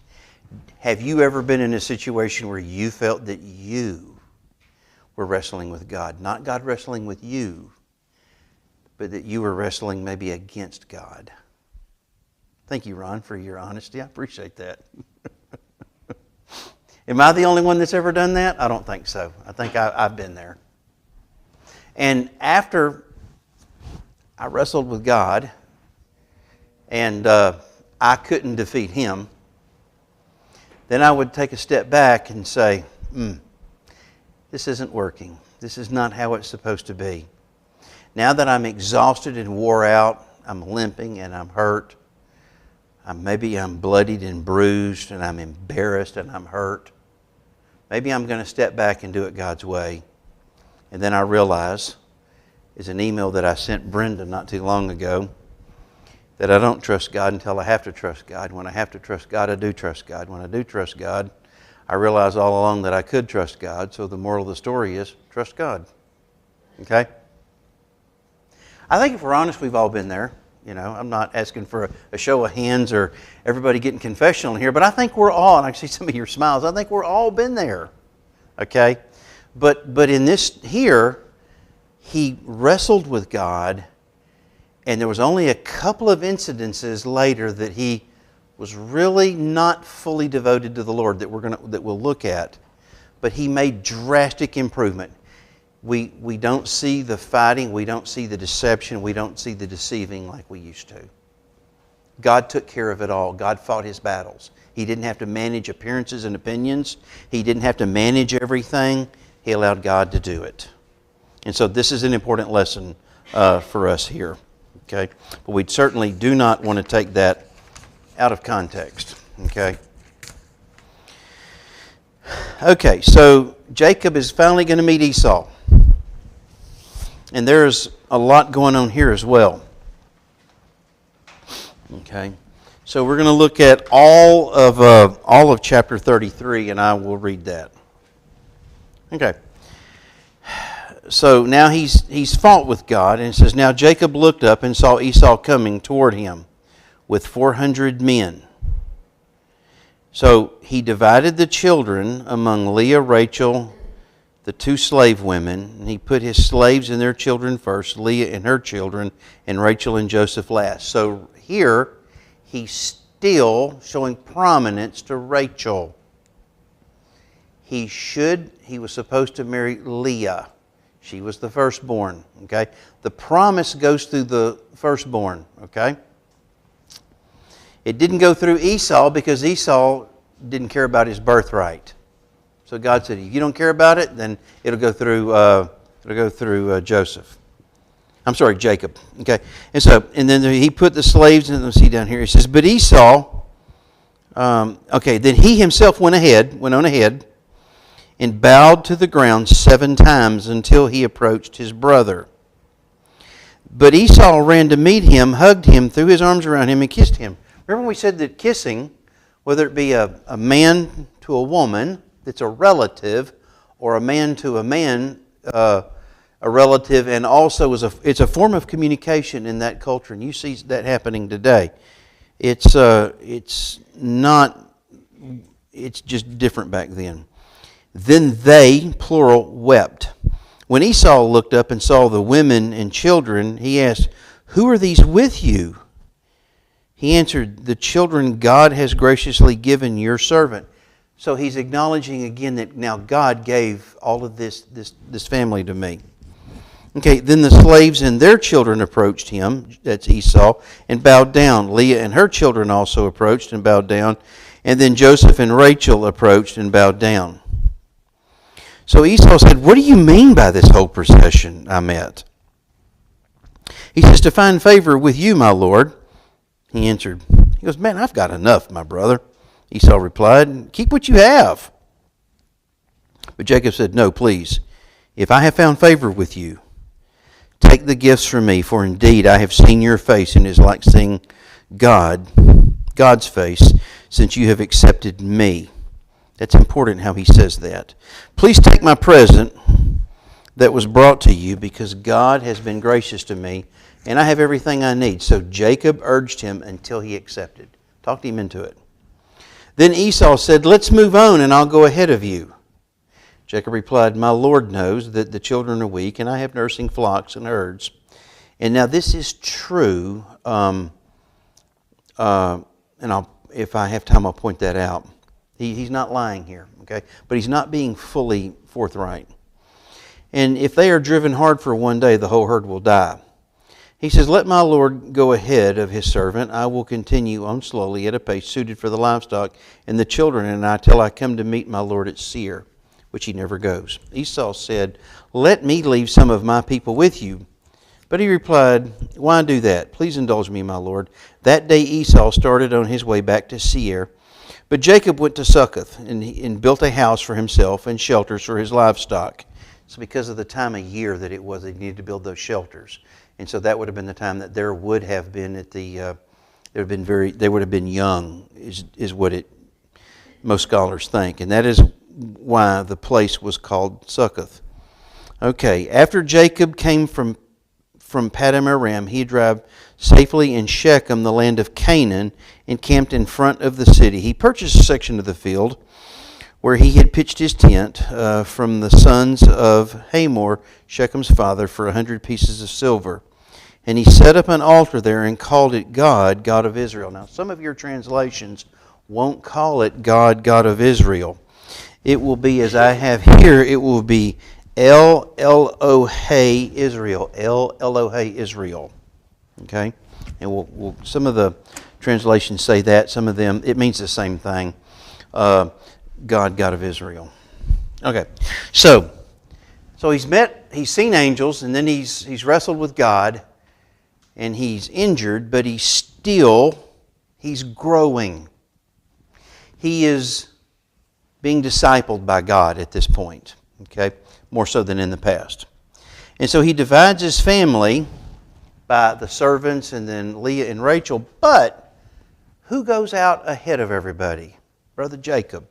Have you ever been in a situation where you felt that you were wrestling with God? Not God wrestling with you, but that you were wrestling maybe against God. Thank you, Ron, for your honesty. I appreciate that. Am I the only one that's ever done that? I don't think so. I think I've been there. And after I wrestled with God and I couldn't defeat Him, then I would take a step back and say, this isn't working. This is not how it's supposed to be. Now that I'm exhausted and wore out, I'm limping and I'm hurt. Maybe I'm bloodied and bruised and I'm embarrassed and I'm hurt. Maybe I'm going to step back and do it God's way. And then I realize, it's an email that I sent Brenda not too long ago, that I don't trust God until I have to trust God. When I have to trust God, I do trust God. When I do trust God, I realize all along that I could trust God. So the moral of the story is, trust God. Okay? I think if we're honest, we've all been there. You know, I'm not asking for a show of hands or everybody getting confessional here, but I think we're all, and I see some of your smiles, I think we're all been there. Okay? But in this here, he wrestled with God, and there was only a couple of incidences later that he was really not fully devoted to the Lord that we'll look at. But he made drastic improvement. We don't see the fighting, we don't see the deception, we don't see the deceiving like we used to. God took care of it all. God fought his battles. He didn't have to manage appearances and opinions. He didn't have to manage everything. He allowed God to do it. And so this is an important lesson for us here. Okay? But we certainly do not want to take that out of context. Okay? Okay, so Jacob is finally going to meet Esau. And there's a lot going on here as well. Okay, so we're going to look at all of chapter 33, and I will read that. Okay, So now he's fought with God, and it says, now Jacob looked up and saw Esau coming toward him with 400 men. So he divided the children among Leah, Rachel, the two slave women, and he put his slaves and their children first, Leah and her children, and Rachel and Joseph last. So here he's still showing prominence to Rachel. He was supposed to marry Leah. She was the firstborn, okay? The promise goes through the firstborn, okay? It didn't go through Esau because Esau didn't care about his birthright. So God said, if you don't care about it, then it'll go through Joseph. I'm sorry, Jacob. Okay, and then he put the slaves in. Let's see down here. It says, but Esau. Then he himself went on ahead, and bowed to the ground 7 times until he approached his brother. But Esau ran to meet him, hugged him, threw his arms around him, and kissed him. Remember when we said that kissing, whether it be a man to a woman that's a relative, or a man to a man, a relative, and also it's a form of communication in that culture, and you see that happening today. It's just different back then. Then they, plural, wept. When Esau looked up and saw the women and children, he asked, who are these with you? He answered, the children God has graciously given your servant. So he's acknowledging again that now God gave all of this family to me. Okay, then the slaves and their children approached him, that's Esau, and bowed down. Leah and her children also approached and bowed down. And then Joseph and Rachel approached and bowed down. So Esau said, what do you mean by this whole procession I met? He says, to find favor with you, my lord. He answered, he goes, man, I've got enough, my brother. Esau replied, keep what you have. But Jacob said, no, please, if I have found favor with you, take the gifts from me, for indeed I have seen your face, and it is like seeing God's face, since you have accepted me. That's important how he says that. Please take my present that was brought to you, because God has been gracious to me, and I have everything I need. So Jacob urged him until he accepted. Talked him into it. Then Esau said, let's move on, and I'll go ahead of you. Jacob replied, my Lord knows that the children are weak, and I have nursing flocks and herds. And now this is true, and if I have time, I'll point that out. He's not lying here, okay? But he's not being fully forthright. And if they are driven hard for one day, the whole herd will die. He says, let my Lord go ahead of his servant. I will continue on slowly at a pace suited for the livestock and the children, and I till I come to meet my Lord at Seir, which he never goes. Esau said, let me leave some of my people with you. But he replied, why do that? Please indulge me, my Lord. That day Esau started on his way back to Seir. But Jacob went to Succoth and built a house for himself and shelters for his livestock. It's because of the time of year that it was, they needed to build those shelters. And so that would have been the time that there would have been they would have been young, is what most scholars think. And that is why the place was called Succoth. Okay, after Jacob came from Paddan Aram, he arrived safely in Shechem, the land of Canaan, and camped in front of the city. He purchased a section of the field where he had pitched his tent from the sons of Hamor, Shechem's father, for 100 pieces of silver. And he set up an altar there and called it God, God of Israel. Now, some of your translations won't call it God, God of Israel. It will be, as I have here, it will be El Elohe Israel. El Elohe Israel. Okay? And we'll some of the translations say that. Some of them, it means the same thing. God, God of Israel. Okay. So he's seen angels, and then he's wrestled with God, and he's injured, but he's growing. He is being discipled by God at this point. Okay? More so than in the past. And so he divides his family by the servants and then Leah and Rachel. But who goes out ahead of everybody? Brother Jacob.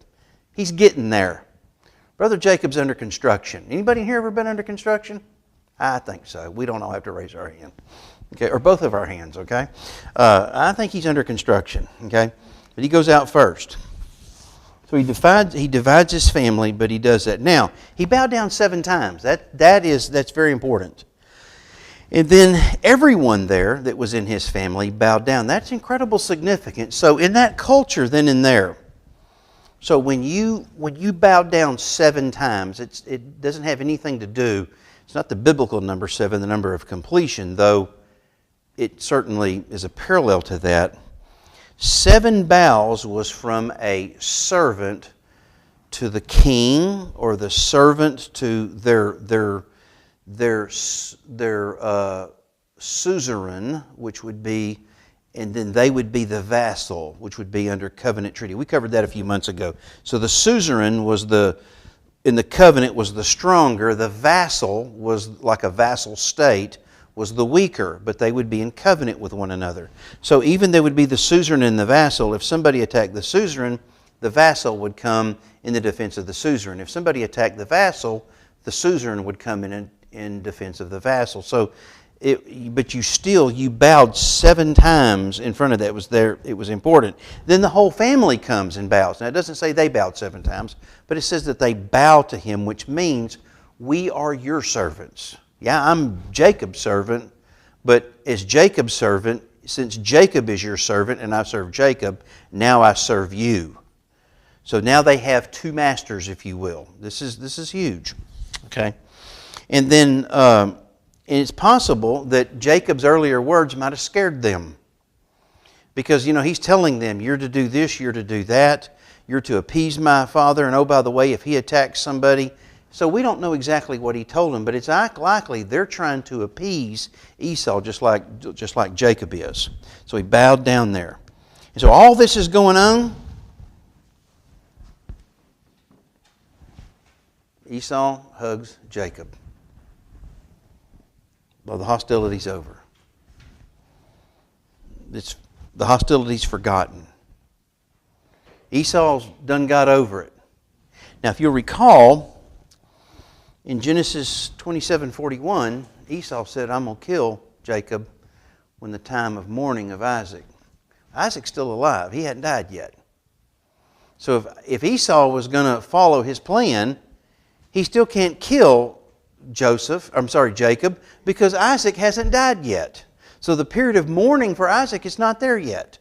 He's getting there. Brother Jacob's under construction. Anybody here ever been under construction? I think so. We don't all have to raise our hand. Okay, or both of our hands, okay? I think he's under construction, okay? But he goes out first. So he divides his family, but he does that. Now, he bowed down 7 times. That's very important. And then everyone there that was in his family bowed down. That's incredible significance. So in that culture then and there, so when you bow down 7 times, it doesn't have anything to do, it's not the biblical number 7, the number of completion, though it certainly is a parallel to that. 7 bows was from a servant to the king, or the servant to their suzerain, which would be, and then they would be the vassal, which would be under covenant treaty. We covered that a few months ago. So the suzerain was in the covenant was the stronger. The vassal was like a vassal state, was the weaker, but they would be in covenant with one another. So even there would be the suzerain and the vassal. If somebody attacked the suzerain, the vassal would come in the defense of the suzerain. If somebody attacked the vassal, the suzerain would come in defense of the vassal. So, but you bowed 7 times in front of that. It was important. Then the whole family comes and bows. Now it doesn't say they bowed 7 times, but it says that they bow to him, which means we are your servants. Yeah, I'm Jacob's servant, but as Jacob's servant, since Jacob is your servant and I serve Jacob, now I serve you. So now they have 2 masters, if you will. This is huge. Okay, and then and it's possible that Jacob's earlier words might have scared them, because he's telling them, you're to do this, you're to do that, you're to appease my father, and oh, by the way, if he attacks somebody. So we don't know exactly what he told them, but it's likely they're trying to appease Esau just like Jacob is. So he bowed down there. And so all this is going on. Esau hugs Jacob. Well, the hostility's over. The hostility's forgotten. Esau's done got over it. Now, if you'll recall, in Genesis 27:41, Esau said, I'm going to kill Jacob when the time of mourning of Isaac. Isaac's still alive. He hadn't died yet. So if Esau was going to follow his plan, he still can't kill Jacob, because Isaac hasn't died yet. So the period of mourning for Isaac is not there yet.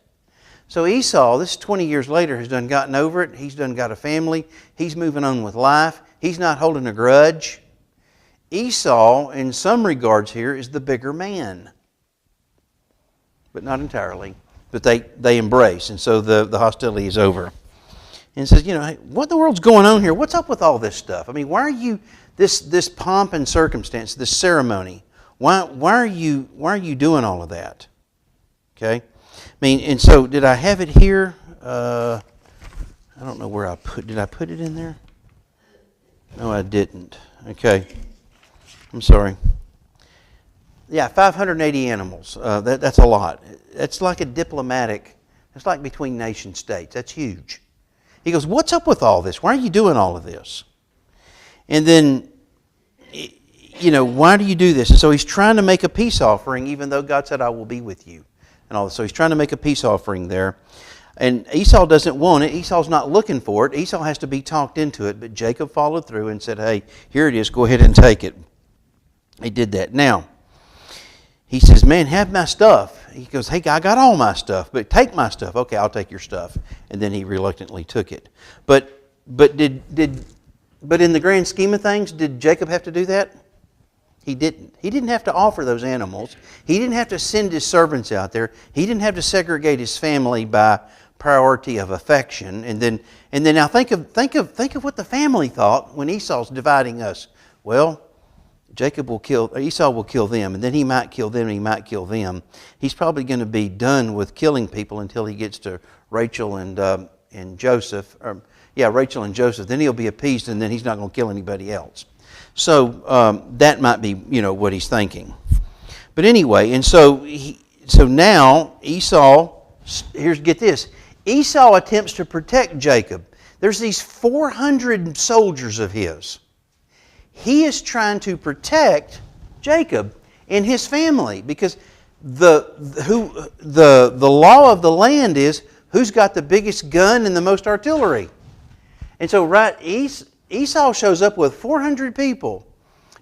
So Esau, this 20 years later, has done gotten over it. He's done got a family. He's moving on with life. He's not holding a grudge. Esau, in some regards here, is the bigger man. But not entirely. But they embrace, and so the hostility is over. And it says, hey, what in the world's going on here? What's up with all this stuff? I mean, why are you, this pomp and circumstance, this ceremony, why are you doing all of that? Okay? I mean, and so did I have it here? I don't know where did I put it in there? No, I didn't. Okay. I'm sorry. Yeah, 580 animals. That's a lot. That's like it's like between nation states. That's huge. He goes, what's up with all this? Why are you doing all of this? And then, why do you do this? And so he's trying to make a peace offering, even though God said, I will be with you. And all this. So he's trying to make a peace offering there. And Esau doesn't want it. Esau's not looking for it. Esau has to be talked into it. But Jacob followed through and said, hey, here it is. Go ahead and take it. He did that. Now, he says, man, have my stuff. He goes, hey, I got all my stuff, but take my stuff. Okay, I'll take your stuff. And then he reluctantly took it. But in the grand scheme of things, did Jacob have to do that? He didn't. He didn't have to offer those animals. He didn't have to send his servants out there. He didn't have to segregate his family by priority of affection. And then now think of what the family thought when Esau's dividing us. Well, Esau will kill them, and then he might kill them, and he might kill them. He's probably going to be done with killing people until he gets to Rachel and Joseph. Rachel and Joseph. Then he'll be appeased, and then he's not going to kill anybody else. So that might be, what he's thinking. But anyway, and so now Esau. Get this. Esau attempts to protect Jacob. There's these 400 soldiers of his. He is trying to protect Jacob and his family because the law of the land is who's got the biggest gun and the most artillery. And so Esau shows up with 400 people.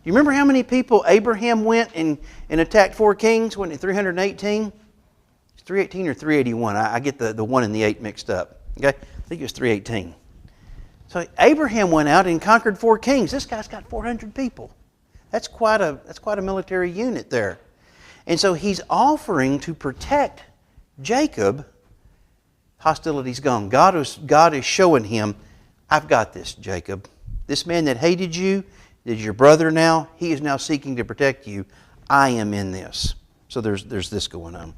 You remember how many people Abraham went and attacked 4 kings? Wasn't it 318? It's 318 or 381. I get the 1 and the 8 mixed up. Okay? I think it was 318. So Abraham went out and conquered 4 kings. This guy's got 400 people. That's quite a military unit there. And so he's offering to protect Jacob. Hostility's gone. God is showing him, I've got this, Jacob. This man that hated you is your brother now. He is now seeking to protect you. I am in this. So there's this going on.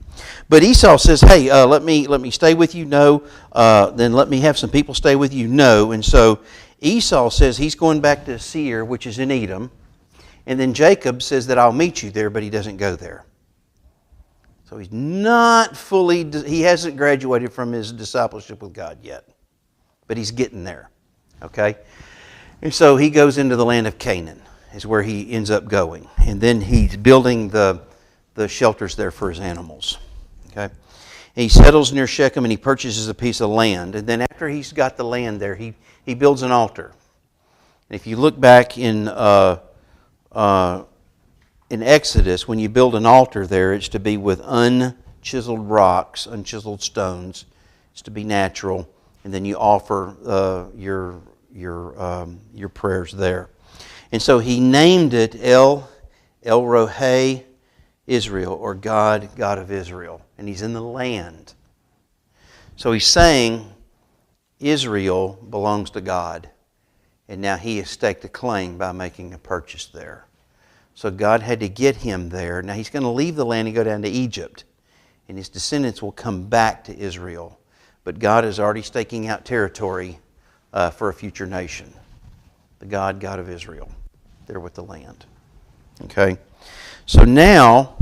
But Esau says, hey, let me stay with you. No. Then let me have some people stay with you. No. And so Esau says he's going back to Seir, which is in Edom. And then Jacob says that I'll meet you there, but he doesn't go there. So he's not fully, he hasn't graduated from his discipleship with God yet. But he's getting there. Okay? And so he goes into the land of Canaan, is where he ends up going. And then he's building the shelters there for his animals. Okay? And he settles near Shechem and he purchases a piece of land. And then after he's got the land there, he builds an altar. And if you look back in Exodus, when you build an altar there, it's to be with unchiseled rocks, unchiseled stones. It's to be natural. And then you offer your prayers there. And so he named it El Rohei Israel, or God of Israel. And he's in the land. So he's saying Israel belongs to God. And now he has staked a claim by making a purchase there. So God had to get him there. Now he's going to leave the land and go down to Egypt. And his descendants will come back to Israel. But God is already staking out territory for a future nation. The God of Israel. There with the land. Okay? So now,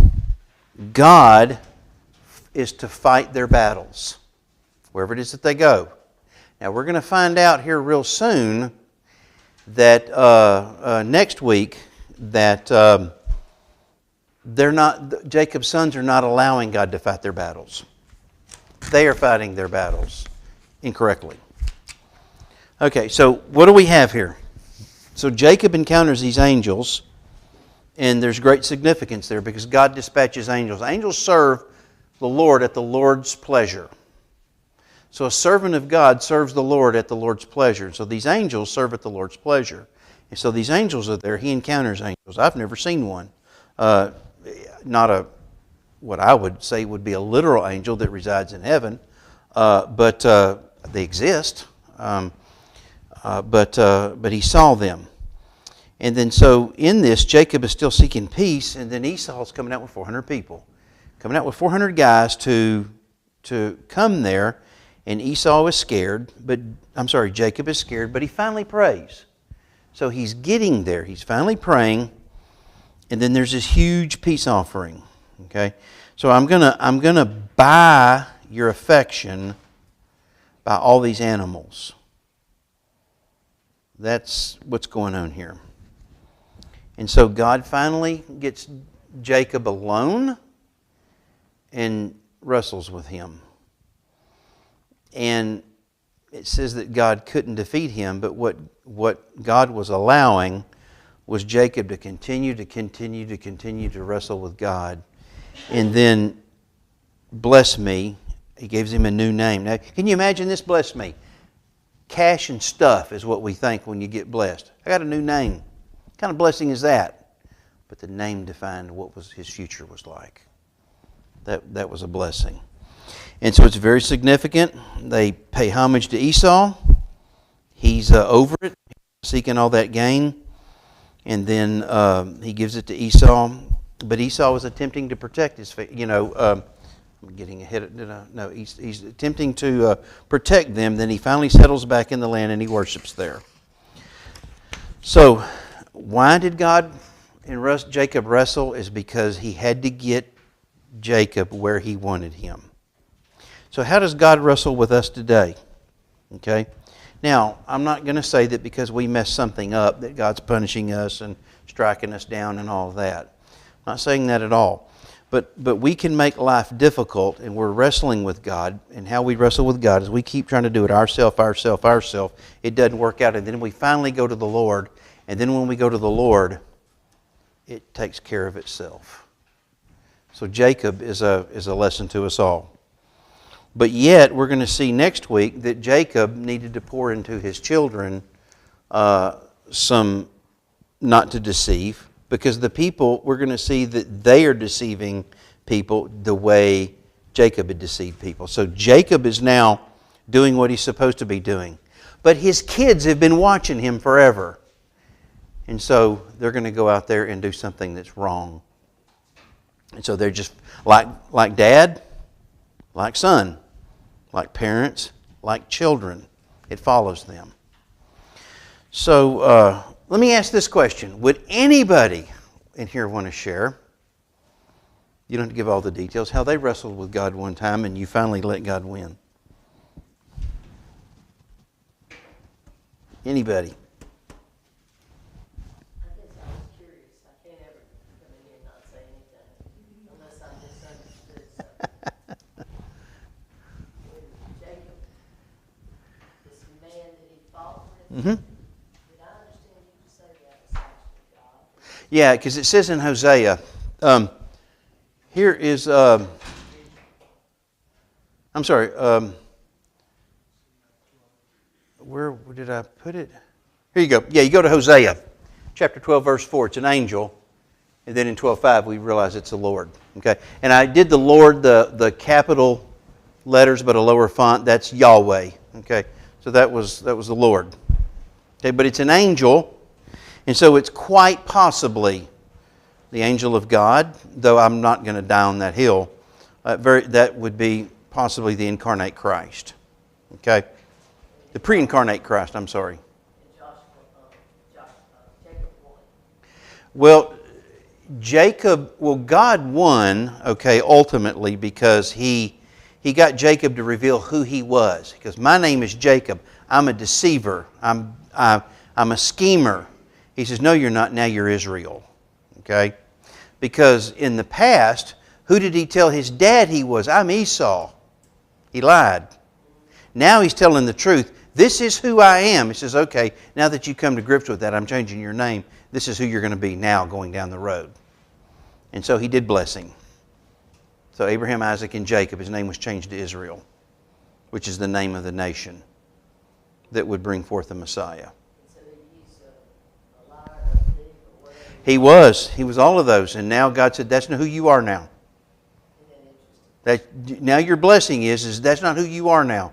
God is to fight their battles. Wherever it is that they go. Now we're going to find out here real soon that next week that Jacob's sons are not allowing God to fight their battles. They are fighting their battles incorrectly. Okay, so what do we have here? So Jacob encounters these angels, and there's great significance there because God dispatches angels. Angels serve the Lord at the Lord's pleasure. So a servant of God serves the Lord at the Lord's pleasure. So these angels serve at the Lord's pleasure. And so these angels are there. He encounters angels. I've never seen one. Not what I would say would be a literal angel that resides in heaven, but they exist. But he saw them. And then so in this, Jacob is still seeking peace, and then Esau's coming out with 400 people. Coming out with 400 guys to come there, and Esau is scared, Jacob is scared, but he finally prays. So he's getting there. He's finally praying, and then there's this huge peace offering. Okay? So I'm gonna buy your affection by all these animals. That's what's going on here. And so God finally gets Jacob alone and wrestles with him. And it says that God couldn't defeat him, but what God was allowing was Jacob to continue to wrestle with God. And then, bless me, he gives him a new name. Now, can you imagine this? Bless me. Cash and stuff is what we think when you get blessed. I got a new name. What kind of blessing is that? But the name defined what his future was like. That was a blessing. And so it's very significant. They pay homage to Esau. He's over it, seeking all that gain. And then he gives it to Esau. But Esau was attempting to protect his I'm getting ahead. No, he's attempting to protect them. Then he finally settles back in the land and he worships there. So why did God and Jacob wrestle? Is because he had to get Jacob where he wanted him. So how does God wrestle with us today? Okay, Now, I'm not going to say that because we mess something up that God's punishing us and striking us down and all of that. I'm not saying that at all. But we can make life difficult, and we're wrestling with God. And how we wrestle with God is we keep trying to do it ourself. It doesn't work out. And then we finally go to the Lord. And then when we go to the Lord, it takes care of itself. So Jacob is a lesson to us all. But yet, we're going to see next week that Jacob needed to pour into his children some not to deceive. Because the people, we're going to see that they are deceiving people the way Jacob had deceived people. So Jacob is now doing what he's supposed to be doing. But his kids have been watching him forever. And so they're going to go out there and do something that's wrong. And so they're just like dad, like son, like parents, like children. It follows them. So let me ask this question. Would anybody in here want to share, you don't have to give all the details, how they wrestled with God one time and you finally let God win? Anybody? I guess I was curious. I can't ever come in here and not say anything unless I misunderstood something. When Jacob, this man that he fought with, Mm-hmm. did I understand you to say that was actually God? Yeah, because it says in Hosea, here is, I'm sorry, where did I put it? Here you go. Yeah, you go to Hosea, chapter 12, verse 4. It's an angel. And then in 12:5, we realize it's the Lord. Okay, and I did the Lord, the capital letters, but a lower font. That's Yahweh. Okay, so that was the Lord. Okay, but it's an angel, and so it's quite possibly the angel of God, though I'm not going to die on that hill. That would be possibly the incarnate Christ. Okay, the pre-incarnate Christ. I'm sorry. Jacob won. Well, God won, okay, ultimately because he got Jacob to reveal who he was. Because my name is Jacob. I'm a deceiver. I'm a schemer. He says, no, you're not. Now you're Israel. Okay? Because in the past, who did he tell his dad he was? I'm Esau. He lied. Now he's telling the truth. This is who I am. He says, okay, now that you come to grips with that, I'm changing your name. This is who you're going to be now going down the road. And so he did bless him. So Abraham, Isaac, and Jacob, his name was changed to Israel, which is the name of the nation that would bring forth the Messiah. So he's a liar, a thief, or whatever. He was. He was all of those. And now God said, that's not who you are now. Isn't that interesting? Now your blessing is that's not who you are now.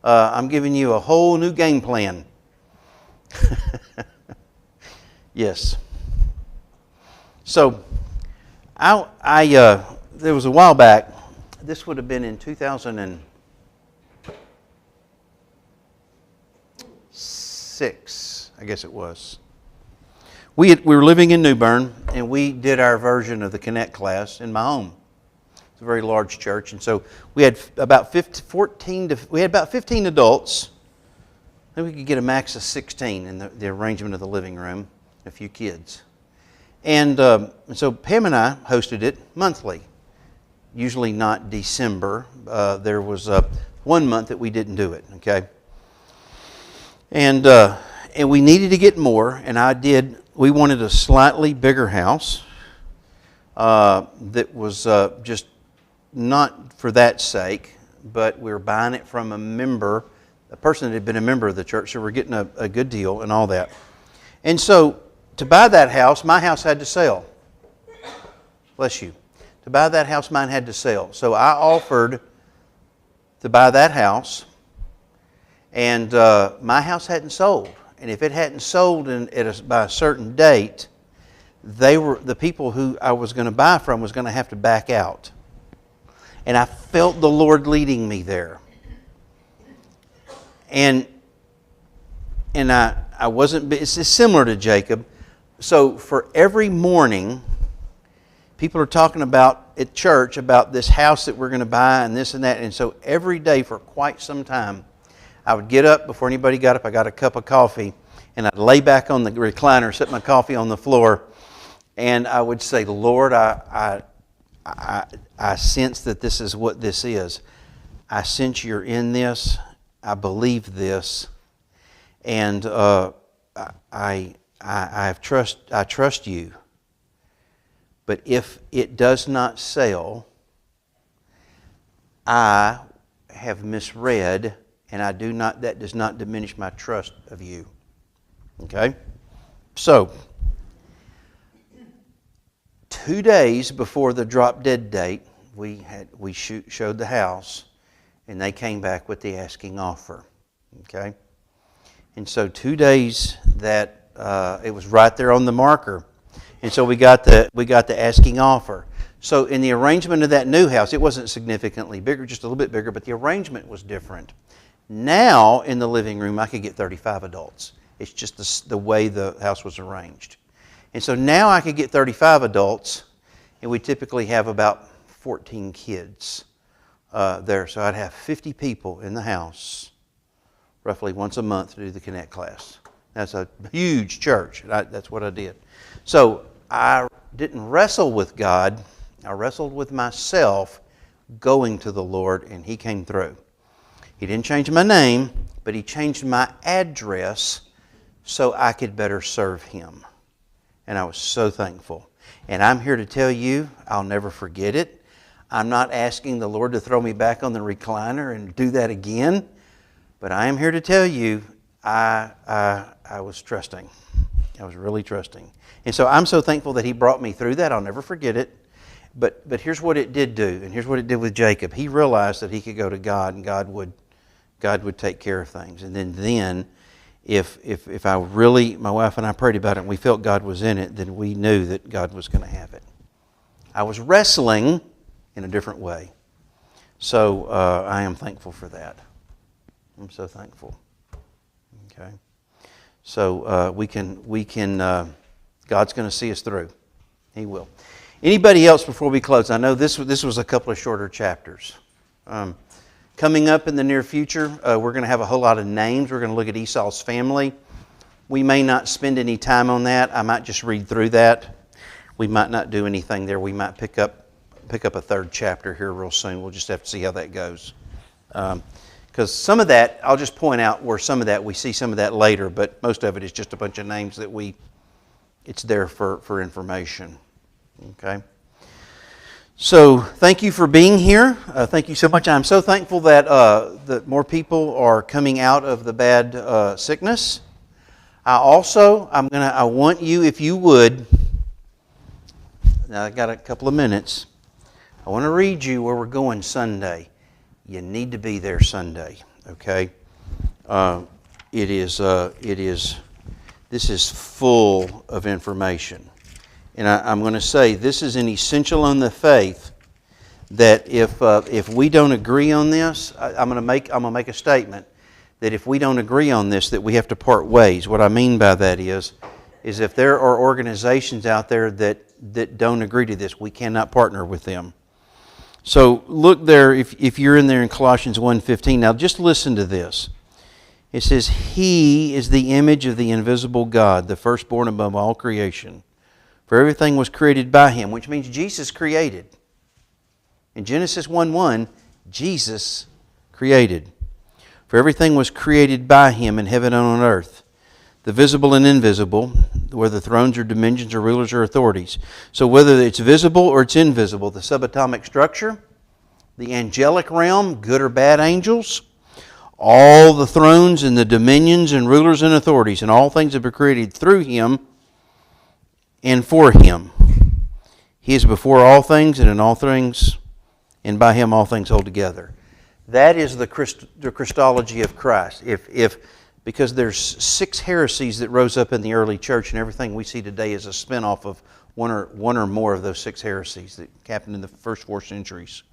I'm giving you a whole new game plan. Yes. So, there was a while back, this would have been in 2006, I guess it was. We were living in New Bern, and we did our version of the Connect class in my home. It's a very large church, and so we had about 15 adults. Then we could get a max of 16 in the arrangement of the living room, a few kids. And so Pam and I hosted it monthly, usually not December. There was 1 month that we didn't do it, okay? And we needed to get more, and we wanted a slightly bigger house that was just not for that sake, but we were buying it from a person that had been a member of the church, so we're getting a good deal and all that. And so to buy that house, my house had to sell. Bless you. To buy that house, mine had to sell. So I offered to buy that house, and my house hadn't sold. And if it hadn't sold by a certain date, the people who I was going to buy from was going to have to back out. And I felt the Lord leading me there. And I wasn't, it's similar to Jacob. So for every morning, people are talking about at church about this house that we're going to buy and this and that. And so every day for quite some time, I would get up before anybody got up. I got a cup of coffee, and I'd lay back on the recliner, set my coffee on the floor, and I would say, Lord, I sense that this is what this is. I sense you're in this. I believe this, and I trust you. But if it does not sell, I have misread, and that does not diminish my trust of you. Okay? So, 2 days before the drop dead date, we showed the house, and they came back with the asking offer. Okay? And so 2 days that it was right there on the marker. And so we got the asking offer. So in the arrangement of that new house, it wasn't significantly bigger, just a little bit bigger, but the arrangement was different. Now in the living room, I could get 35 adults. It's just the way the house was arranged. And so now I could get 35 adults, and we typically have about 14 kids there. So I'd have 50 people in the house, roughly once a month to do the Connect class. That's a huge church. That's what I did. So I didn't wrestle with God. I wrestled with myself going to the Lord, and He came through. He didn't change my name, but He changed my address so I could better serve Him. And I was so thankful. And I'm here to tell you, I'll never forget it. I'm not asking the Lord to throw me back on the recliner and do that again. But I am here to tell you, I was trusting. I was really trusting. And so I'm so thankful that He brought me through that. I'll never forget it. But here's what it did do, and here's what it did with Jacob. He realized that he could go to God, and God would take care of things. And then if I really, my wife and I prayed about it, and we felt God was in it, then we knew that God was going to have it. I was wrestling in a different way. So I am thankful for that. I'm so thankful. Okay. So we can. God's going to see us through. He will. Anybody else before we close? I know this was a couple of shorter chapters. Coming up in the near future, we're going to have a whole lot of names. We're going to look at Esau's family. We may not spend any time on that. I might just read through that. We might not do anything there. We might pick up a third chapter here real soon. We'll just have to see how that goes. Because some of that, I'll just point out where some of that, we see some of that later, but most of it is just a bunch of names that it's there for information. Okay? So, thank you for being here. Thank you so much. I'm so thankful that more people are coming out of the bad sickness. I want you, if you would, now I got a couple of minutes. I want to read you where we're going Sunday. You need to be there Sunday, okay? This is full of information. And I'm going to say this is an essential on the faith that if we don't agree on this, I'm going to make a statement that if we don't agree on this, that we have to part ways. What I mean by that is if there are organizations out there that don't agree to this, we cannot partner with them. So look there, if you're in there in Colossians 1:15, now just listen to this. It says, He is the image of the invisible God, the firstborn above all creation. For everything was created by Him, which means Jesus created. In Genesis 1:1, Jesus created. For everything was created by Him in heaven and on earth, the visible and invisible, whether thrones or dominions or rulers or authorities. So whether it's visible or it's invisible, the subatomic structure, the angelic realm, good or bad angels, all the thrones and the dominions and rulers and authorities, and all things that were created through Him and for Him. He is before all things, and in all things, and by Him all things hold together. That is the Christology of Christ. Because there's 6 heresies that rose up in the early church, and everything we see today is a spinoff of one or more of those 6 heresies that happened in the first 4 centuries.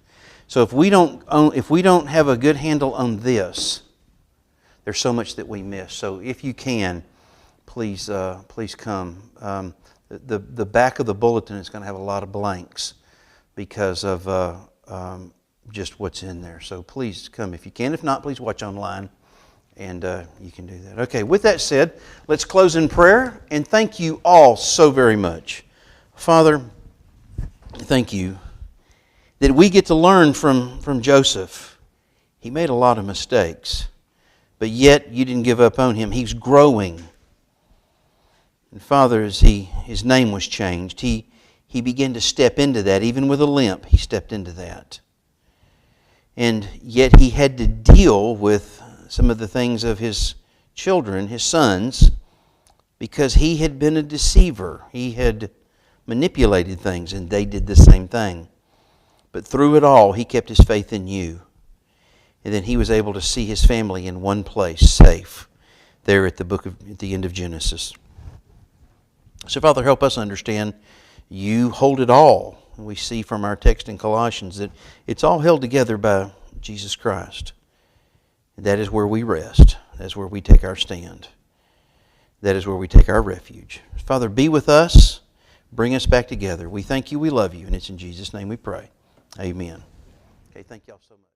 So if we don't have a good handle on this, there's so much that we miss. So if you can, please come. The back of the bulletin is going to have a lot of blanks because of just what's in there. So please come if you can. If not, please watch online. And you can do that. Okay, with that said, let's close in prayer. And thank you all so very much. Father, thank you that we get to learn from Joseph. He made a lot of mistakes, but yet you didn't give up on him. He's growing. And Father, as his name was changed, he began to step into that. Even with a limp, he stepped into that. And yet he had to deal with some of the things of his children, his sons, because he had been a deceiver. He had manipulated things, and they did the same thing. But through it all, he kept his faith in you. And then he was able to see his family in one place, safe, there at the end of Genesis. So, Father, help us understand you hold it all. We see from our text in Colossians that it's all held together by Jesus Christ. That is where we rest. That's where we take our stand. That is where we take our refuge. Father, be with us. Bring us back together. We thank you. We love you. And it's in Jesus' name we pray. Amen. Okay, thank y'all so much.